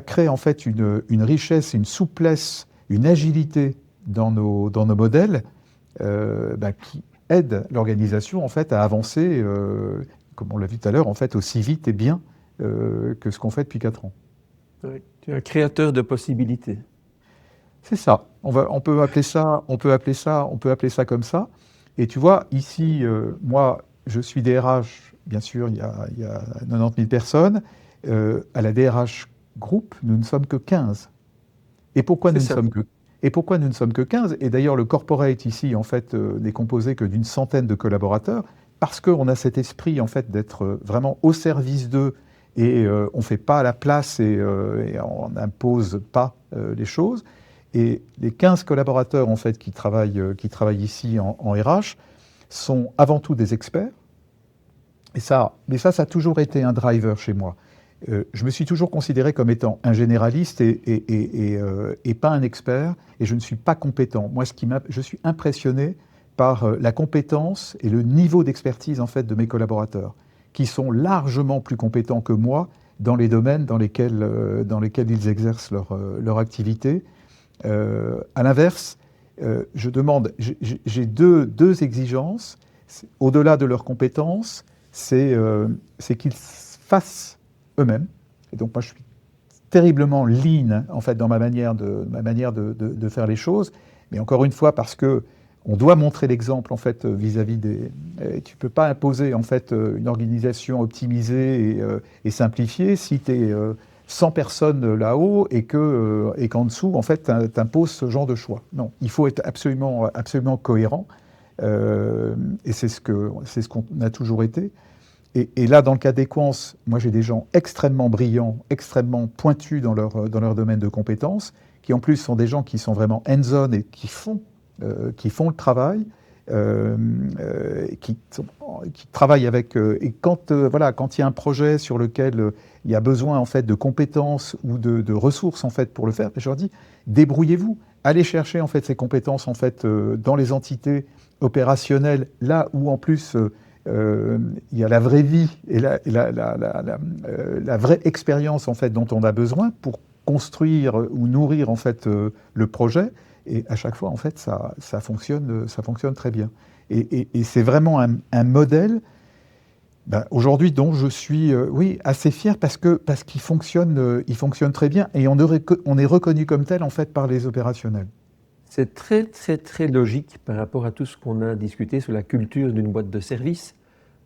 crée en fait une richesse, une souplesse, une agilité dans nos modèles qui aide l'organisation en fait à avancer, comme on l'a vu tout à l'heure, en fait aussi vite et bien que ce qu'on fait depuis 4 ans. Oui, tu es un créateur de possibilités. C'est ça. On peut appeler ça comme ça. Et tu vois, ici, moi, je suis DRH, bien sûr, il y a 90 000 personnes. À la DRH Group, nous ne sommes que 15. Et pourquoi nous ne sommes que 15 ? Et d'ailleurs, le corporate ici, en fait, n'est composé que d'une centaine de collaborateurs, parce qu'on a cet esprit, en fait, d'être vraiment au service d'eux, et on ne fait pas à la place et on n'impose pas les choses. Et les 15 collaborateurs, en fait, qui travaillent ici en RH, sont avant tout des experts. Mais ça a toujours été un driver chez moi. Je me suis toujours considéré comme étant un généraliste et pas un expert, et je ne suis pas compétent. Moi, je suis impressionné par la compétence et le niveau d'expertise en fait de mes collaborateurs, qui sont largement plus compétents que moi dans les domaines dans lesquels ils exercent leur activité. À l'inverse, j'ai deux exigences. Au-delà de leurs compétences, c'est qu'ils fassent eux-mêmes. Et donc moi, je suis terriblement lean en fait dans ma manière de faire les choses. Mais encore une fois, parce que on doit montrer l'exemple en fait vis-à-vis des. Tu peux pas imposer en fait une organisation optimisée et simplifiée si tu es 100 personnes là-haut et qu'en dessous en fait tu imposes ce genre de choix. Non, il faut être absolument cohérent. Et c'est ce qu'on a toujours été. Et là, dans le cas d'Equance, moi j'ai des gens extrêmement brillants, extrêmement pointus dans leur domaine de compétences, qui en plus sont des gens qui sont vraiment hands-on et qui font le travail, qui travaillent avec. Et quand il y a un projet sur lequel il y a besoin en fait de compétences ou de ressources en fait pour le faire, je leur dis débrouillez-vous, allez chercher en fait ces compétences en fait dans les entités opérationnelles, là où en plus il y a la vraie vie et la vraie expérience en fait dont on a besoin pour construire ou nourrir en fait le projet. Et à chaque fois, en fait, ça fonctionne très bien. Et c'est vraiment un modèle aujourd'hui dont je suis assez fier parce qu'il fonctionne très bien et on est reconnu comme tel en fait par les opérationnels. C'est très, très, très logique par rapport à tout ce qu'on a discuté sur la culture d'une boîte de service.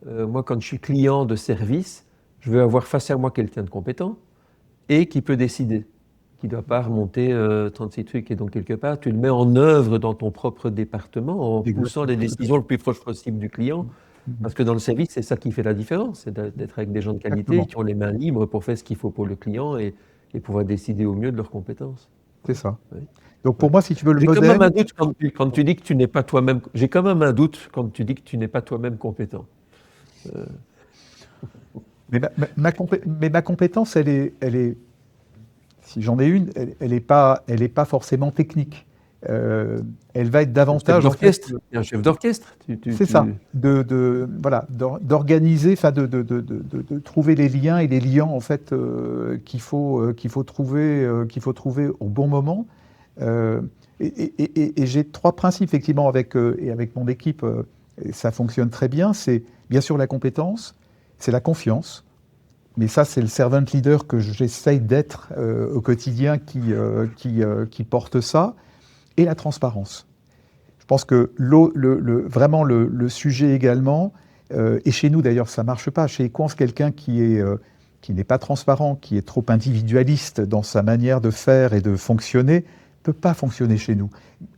Moi, quand je suis client de service, je veux avoir face à moi quelqu'un de compétent et qui peut décider, qui ne doit pas remonter 36 trucs. Et donc, quelque part, tu le mets en œuvre dans ton propre département en poussant les décisions le plus proche possible du client. Parce que dans le service, c'est ça qui fait la différence, c'est d'être avec des gens de qualité Exactement. qui ont les mains libres pour faire ce qu'il faut pour le client et pouvoir décider au mieux de leurs compétences. C'est ça. Oui. Donc pour moi, si tu veux le J'ai quand même modèle, un doute quand tu dis que tu n'es pas toi-même. J'ai quand même un doute quand tu dis que tu n'es pas toi-même compétent. mais ma compétence, si j'en ai une, elle n'est pas forcément technique. Elle va être davantage, en fait, Un chef d'orchestre. c'est ça, voilà, d'organiser, enfin de trouver les liens et les liens en fait qu'il faut trouver au bon moment. Et j'ai 3 principes effectivement avec mon équipe, et ça fonctionne très bien. C'est bien sûr la compétence, c'est la confiance. Mais ça, c'est le servant leader que j'essaye d'être au quotidien qui porte ça, et la transparence. Je pense que vraiment le sujet également, et chez nous d'ailleurs ça ne marche pas, chez Equans, quelqu'un qui n'est pas transparent, qui est trop individualiste dans sa manière de faire et de fonctionner, ne peut pas fonctionner chez nous.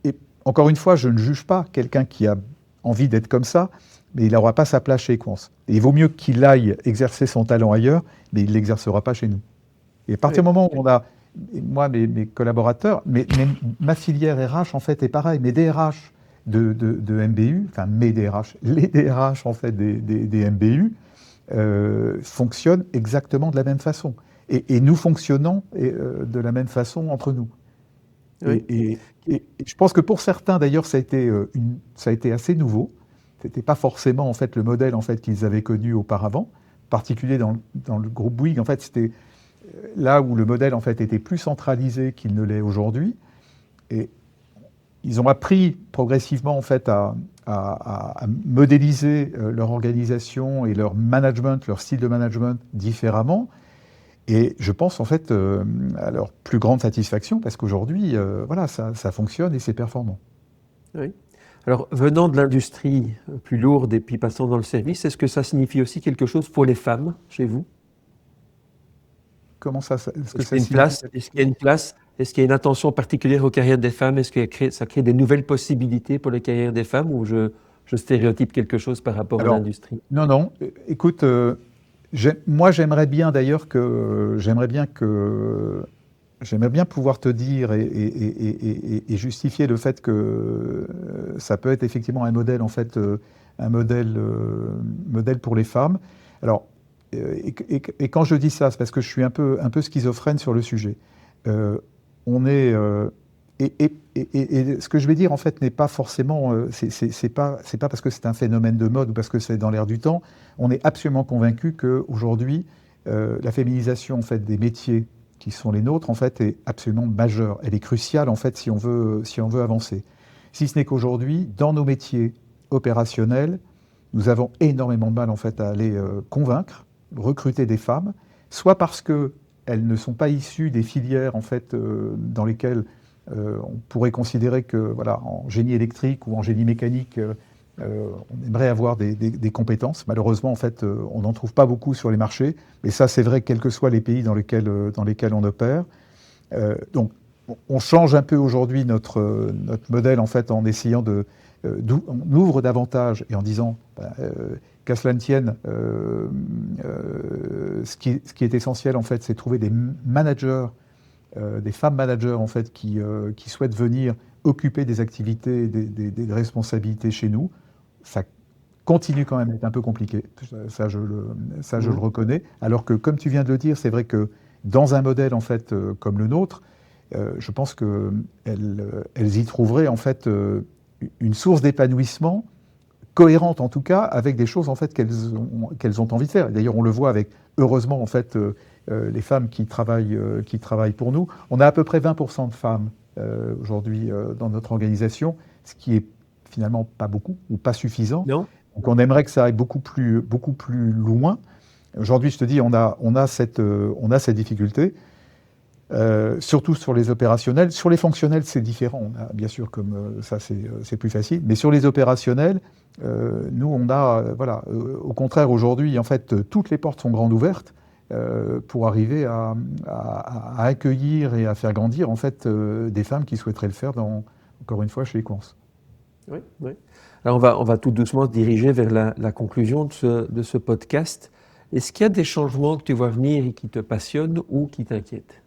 Et encore une fois, je ne juge pas quelqu'un qui a envie d'être comme ça, mais il n'aura pas sa place chez Equans. Et il vaut mieux qu'il aille exercer son talent ailleurs, mais il ne l'exercera pas chez nous. Et à partir du moment où on a, moi, mes collaborateurs, ma filière RH en fait est pareil, mes DRH de MBU, enfin mes DRH, les DRH en fait des MBU fonctionnent exactement de la même façon. Et nous fonctionnons de la même façon entre nous. Oui. Et je pense que pour certains d'ailleurs ça a été assez nouveau. C'était pas forcément en fait le modèle en fait qu'ils avaient connu auparavant, en particulier dans le groupe Bouygues. En fait, c'était là où le modèle en fait était plus centralisé qu'il ne l'est aujourd'hui. Et ils ont appris progressivement en fait à modéliser leur organisation et leur management, leur style de management différemment. Et je pense en fait à leur plus grande satisfaction parce qu'aujourd'hui, voilà, ça fonctionne et c'est performant. Oui. Alors, venant de l'industrie plus lourde et puis passant dans le service, est-ce que ça signifie aussi quelque chose pour les femmes chez vous? Comment ça? Est-ce qu'il y a une place? Est-ce qu'il y a une place? Est-ce qu'il y a une attention particulière aux carrières des femmes? Est-ce que ça crée des nouvelles possibilités pour les carrières des femmes ou je stéréotype quelque chose par rapport à l'industrie? Non. Écoute, moi j'aimerais bien d'ailleurs j'aimerais bien pouvoir te dire et justifier le fait que ça peut être effectivement un modèle en fait, un modèle pour les femmes. Alors, et quand je dis ça, c'est parce que je suis un peu schizophrène sur le sujet. On est et ce que je vais dire en fait n'est pas forcément, c'est pas parce que c'est un phénomène de mode ou parce que c'est dans l'air du temps. On est absolument convaincu qu'aujourd'hui, la féminisation en fait des métiers qui sont les nôtres en fait est absolument majeure. Elle est cruciale en fait si on veut avancer. Si ce n'est qu'aujourd'hui, dans nos métiers opérationnels, nous avons énormément de mal en fait à aller convaincre, recruter des femmes, soit parce que elles ne sont pas issues des filières en fait dans lesquelles on pourrait considérer que voilà, en génie électrique ou en génie mécanique, on aimerait avoir des compétences. Malheureusement, en fait, on n'en trouve pas beaucoup sur les marchés. Mais ça, c'est vrai, quels que soient les pays dans lesquels on opère. Donc, on change un peu aujourd'hui notre modèle en fait en essayant on ouvre davantage et en disant qu'à cela ne tienne, ce qui est essentiel en fait, c'est trouver des managers, des femmes managers en fait qui souhaitent venir occuper des activités, des responsabilités chez nous. Ça continue quand même d'être un peu compliqué. Ça, je le reconnais. Alors que, comme tu viens de le dire, c'est vrai que dans un modèle en fait comme le nôtre, je pense qu'elles y trouveraient en fait une source d'épanouissement cohérente en tout cas avec des choses en fait qu'elles ont envie de faire. D'ailleurs, on le voit avec heureusement en fait les femmes qui travaillent pour nous. On a à peu près 20% de femmes aujourd'hui dans notre organisation, ce qui est finalement pas beaucoup ou pas suffisant. Non. Donc on aimerait que ça aille beaucoup plus loin. Aujourd'hui, je te dis, on a cette difficulté. surtout sur les opérationnels. Sur les fonctionnels, c'est différent. On a, bien sûr, comme ça, c'est plus facile. Mais sur les opérationnels, nous, on a, au contraire, aujourd'hui, en fait, toutes les portes sont grandes ouvertes pour arriver à accueillir et à faire grandir, en fait, des femmes qui souhaiteraient le faire, encore une fois, chez Equans. Oui, oui. Alors, on va tout doucement se diriger vers la conclusion de ce podcast. Est-ce qu'il y a des changements que tu vois venir et qui te passionnent ou qui t'inquiètent?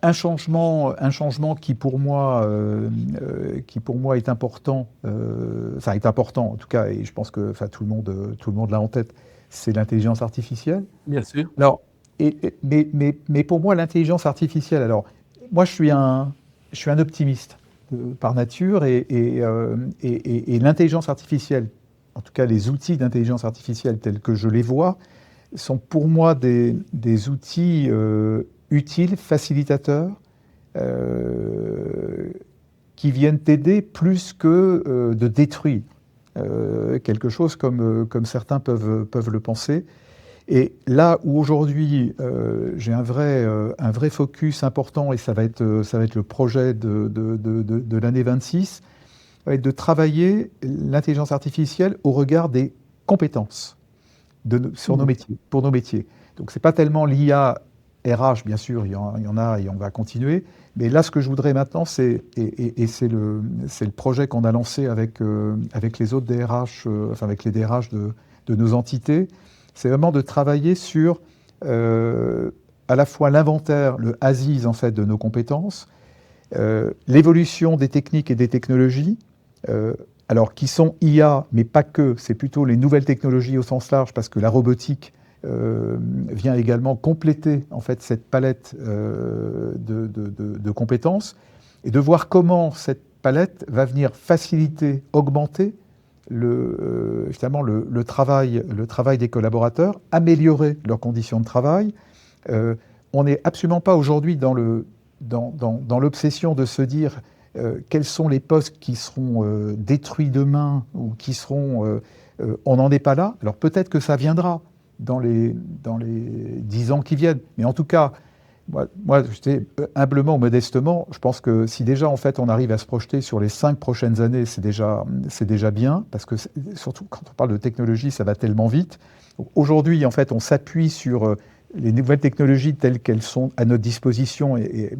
Un changement qui pour moi est important, est important en tout cas, et je pense que tout le monde l'a en tête, c'est l'intelligence artificielle. Bien sûr. Alors, mais pour moi, l'intelligence artificielle, alors moi je suis un optimiste par nature, et l'intelligence artificielle, en tout cas les outils d'intelligence artificielle tels que je les vois, sont pour moi des outils utiles, facilitateurs, qui viennent t'aider plus que de détruire quelque chose comme certains peuvent le penser. Et là où aujourd'hui j'ai un vrai focus important, et ça va être le projet de l'année 26, va être de travailler l'intelligence artificielle au regard des compétences sur nos métiers, pour nos métiers. Donc c'est pas tellement l'IA RH, bien sûr, il y en a et on va continuer. Mais là, ce que je voudrais maintenant, c'est le projet qu'on a lancé avec les autres DRH, avec les DRH de nos entités, c'est vraiment de travailler sur à la fois l'inventaire, le ASIS en fait de nos compétences, l'évolution des techniques et des technologies, alors qui sont IA, mais pas que, c'est plutôt les nouvelles technologies au sens large, parce que la robotique vient également compléter en fait cette palette de compétences, et de voir comment cette palette va venir faciliter, augmenter finalement le travail des collaborateurs, améliorer leurs conditions de travail. On n'est absolument pas aujourd'hui dans l'obsession de se dire quels sont les postes qui seront détruits demain ou qui seront... on n'en est pas là. Alors peut-être que ça viendra dans les 10 ans qui viennent. Mais en tout cas, moi je sais, humblement ou modestement, je pense que si déjà en fait on arrive à se projeter sur les 5 prochaines années, c'est déjà bien, parce que surtout quand on parle de technologie, ça va tellement vite. Aujourd'hui, en fait, on s'appuie sur les nouvelles technologies telles qu'elles sont à notre disposition et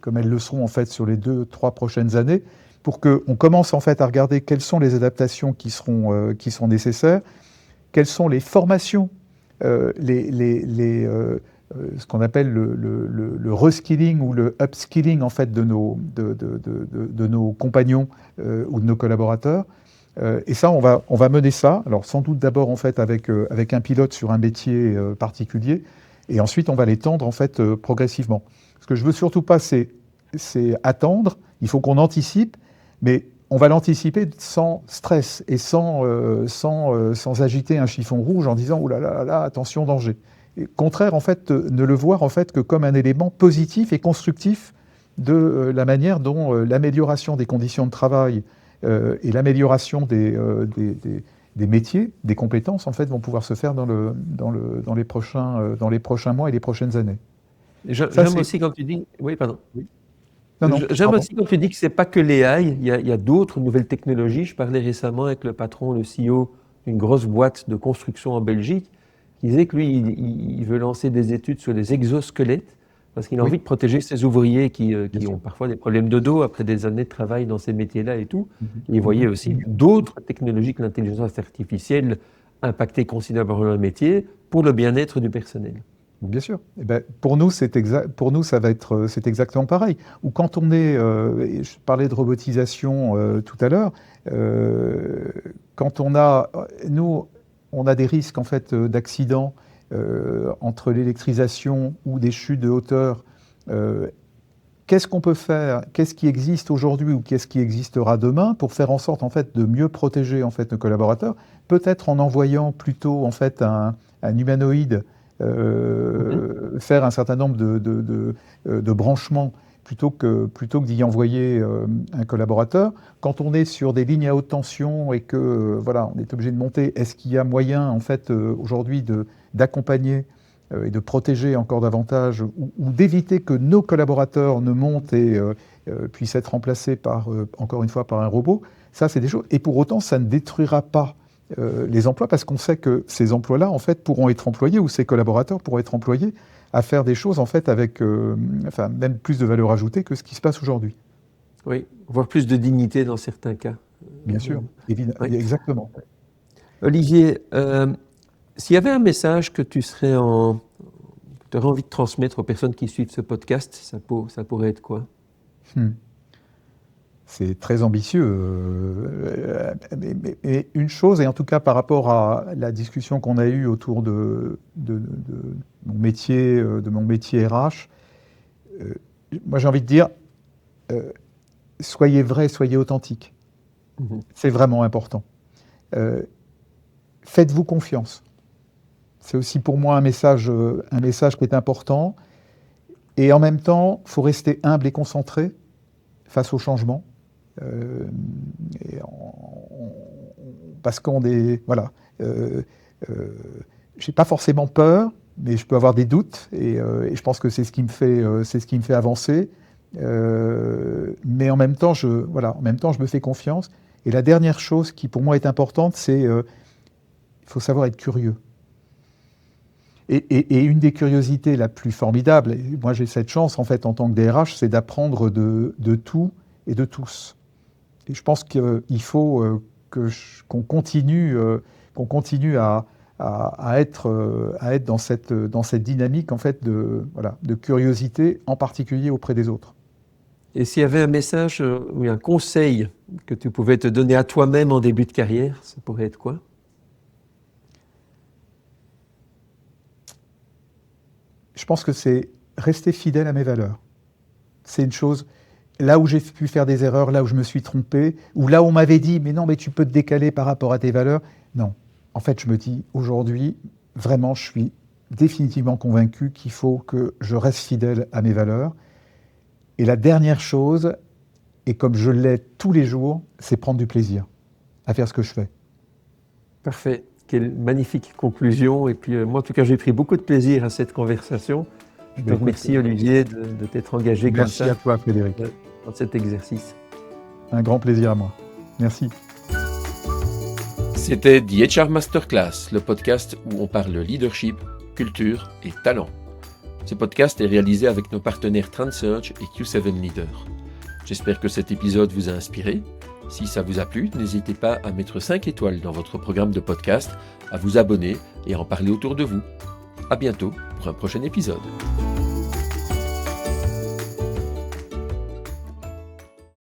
comme elles le seront en fait sur les 2-3 prochaines années, pour qu'on commence en fait à regarder quelles sont les adaptations qui seront nécessaires, quelles sont les formations, ce qu'on appelle le reskilling ou le upskilling en fait de nos compagnons ou de nos collaborateurs. Et ça, on va mener ça. Alors sans doute d'abord en fait avec un pilote sur un métier particulier, et ensuite on va l'étendre en fait progressivement. Ce que je veux surtout pas, c'est attendre. Il faut qu'on anticipe, mais on va l'anticiper sans stress et sans agiter un chiffon rouge en disant « Ouh là là là, attention, danger ». Au contraire, en fait, ne le voir en fait que comme un élément positif et constructif de la manière dont l'amélioration des conditions de travail et l'amélioration des métiers, des compétences, en fait, vont pouvoir se faire dans les prochains mois et les prochaines années. J'aime aussi quand tu dis... Oui, pardon. Oui. J'aime aussi quand tu dis que ce n'est pas que l'AI, il y a d'autres nouvelles technologies. Je parlais récemment avec le patron, le CEO d'une grosse boîte de construction en Belgique, qui disait que lui, il veut lancer des études sur les exosquelettes, parce qu'il a envie de protéger ses ouvriers qui ont parfois des problèmes de dos après des années de travail dans ces métiers-là et tout. Et il voyait aussi d'autres technologies que l'intelligence artificielle impacter considérablement le métier pour le bien-être du personnel. Bien sûr. Eh ben, pour nous, c'est exactement pareil. Ou quand on est, je parlais de robotisation tout à l'heure, quand on a des risques en fait d'accidents entre l'électrisation ou des chutes de hauteur. Qu'est-ce qu'on peut faire? Qu'est-ce qui existe aujourd'hui ou qu'est-ce qui existera demain pour faire en sorte en fait de mieux protéger en fait nos collaborateurs? Peut-être en envoyant plutôt en fait un humanoïde faire un certain nombre de branchements plutôt que d'y envoyer un collaborateur. Quand on est sur des lignes à haute tension et que voilà, on est obligé de monter, est-ce qu'il y a moyen en fait aujourd'hui d'accompagner et de protéger encore davantage ou d'éviter que nos collaborateurs ne montent et puissent être remplacés encore une fois par un robot. Ça, c'est des choses. Et pour autant, ça ne détruira pas les emplois parce qu'on sait que ces emplois-là, en fait, pourront être employés ou ces collaborateurs pourront être employés à faire des choses, en fait, avec même plus de valeur ajoutée que ce qui se passe aujourd'hui. Oui, voire plus de dignité dans certains cas. Bien sûr, évidemment, Oui. exactement. Olivier, s'il y avait un message que tu aurais envie de transmettre aux personnes qui suivent ce podcast, ça pourrait être quoi? C'est très ambitieux. Mais une chose, et en tout cas par rapport à la discussion qu'on a eue autour de mon métier RH, moi j'ai envie de dire, soyez vrai, soyez authentique. C'est vraiment important. Faites-vous confiance. C'est aussi pour moi un message qui est important. Et en même temps, il faut rester humble et concentré face au changement. Parce qu'on est... Voilà. J'ai pas forcément peur, mais je peux avoir des doutes. Et je pense que c'est ce qui me fait avancer. Mais en même temps, je me fais confiance. Et la dernière chose qui pour moi est importante, c'est il faut savoir être curieux. Et une des curiosités la plus formidable, et moi j'ai cette chance en fait en tant que DRH, c'est d'apprendre de tout et de tous. Et je pense qu'il faut qu'on continue à être dans cette dynamique en fait de curiosité, en particulier auprès des autres. Et s'il y avait un message ou un conseil que tu pouvais te donner à toi-même en début de carrière, ça pourrait être quoi? Je pense que c'est rester fidèle à mes valeurs. C'est une chose, là où j'ai pu faire des erreurs, là où je me suis trompé, ou là où on m'avait dit « mais non, mais tu peux te décaler par rapport à tes valeurs ». Non. En fait, je me dis aujourd'hui, vraiment, je suis définitivement convaincu qu'il faut que je reste fidèle à mes valeurs. Et la dernière chose, et comme je l'ai tous les jours, c'est prendre du plaisir à faire ce que je fais. Parfait. Quelle magnifique conclusion. Et puis moi, en tout cas, j'ai pris beaucoup de plaisir à cette conversation. Je te remercie, Olivier, de t'être engagé comme ça. Merci à toi, Frédéric. Dans cet exercice. Un grand plaisir à moi. Merci. C'était The HR Masterclass, le podcast où on parle leadership, culture et talent. Ce podcast est réalisé avec nos partenaires TrendSearch et Q7 Leader. J'espère que cet épisode vous a inspiré. Si ça vous a plu, n'hésitez pas à mettre 5 étoiles dans votre programme de podcast, à vous abonner et à en parler autour de vous. À bientôt pour un prochain épisode.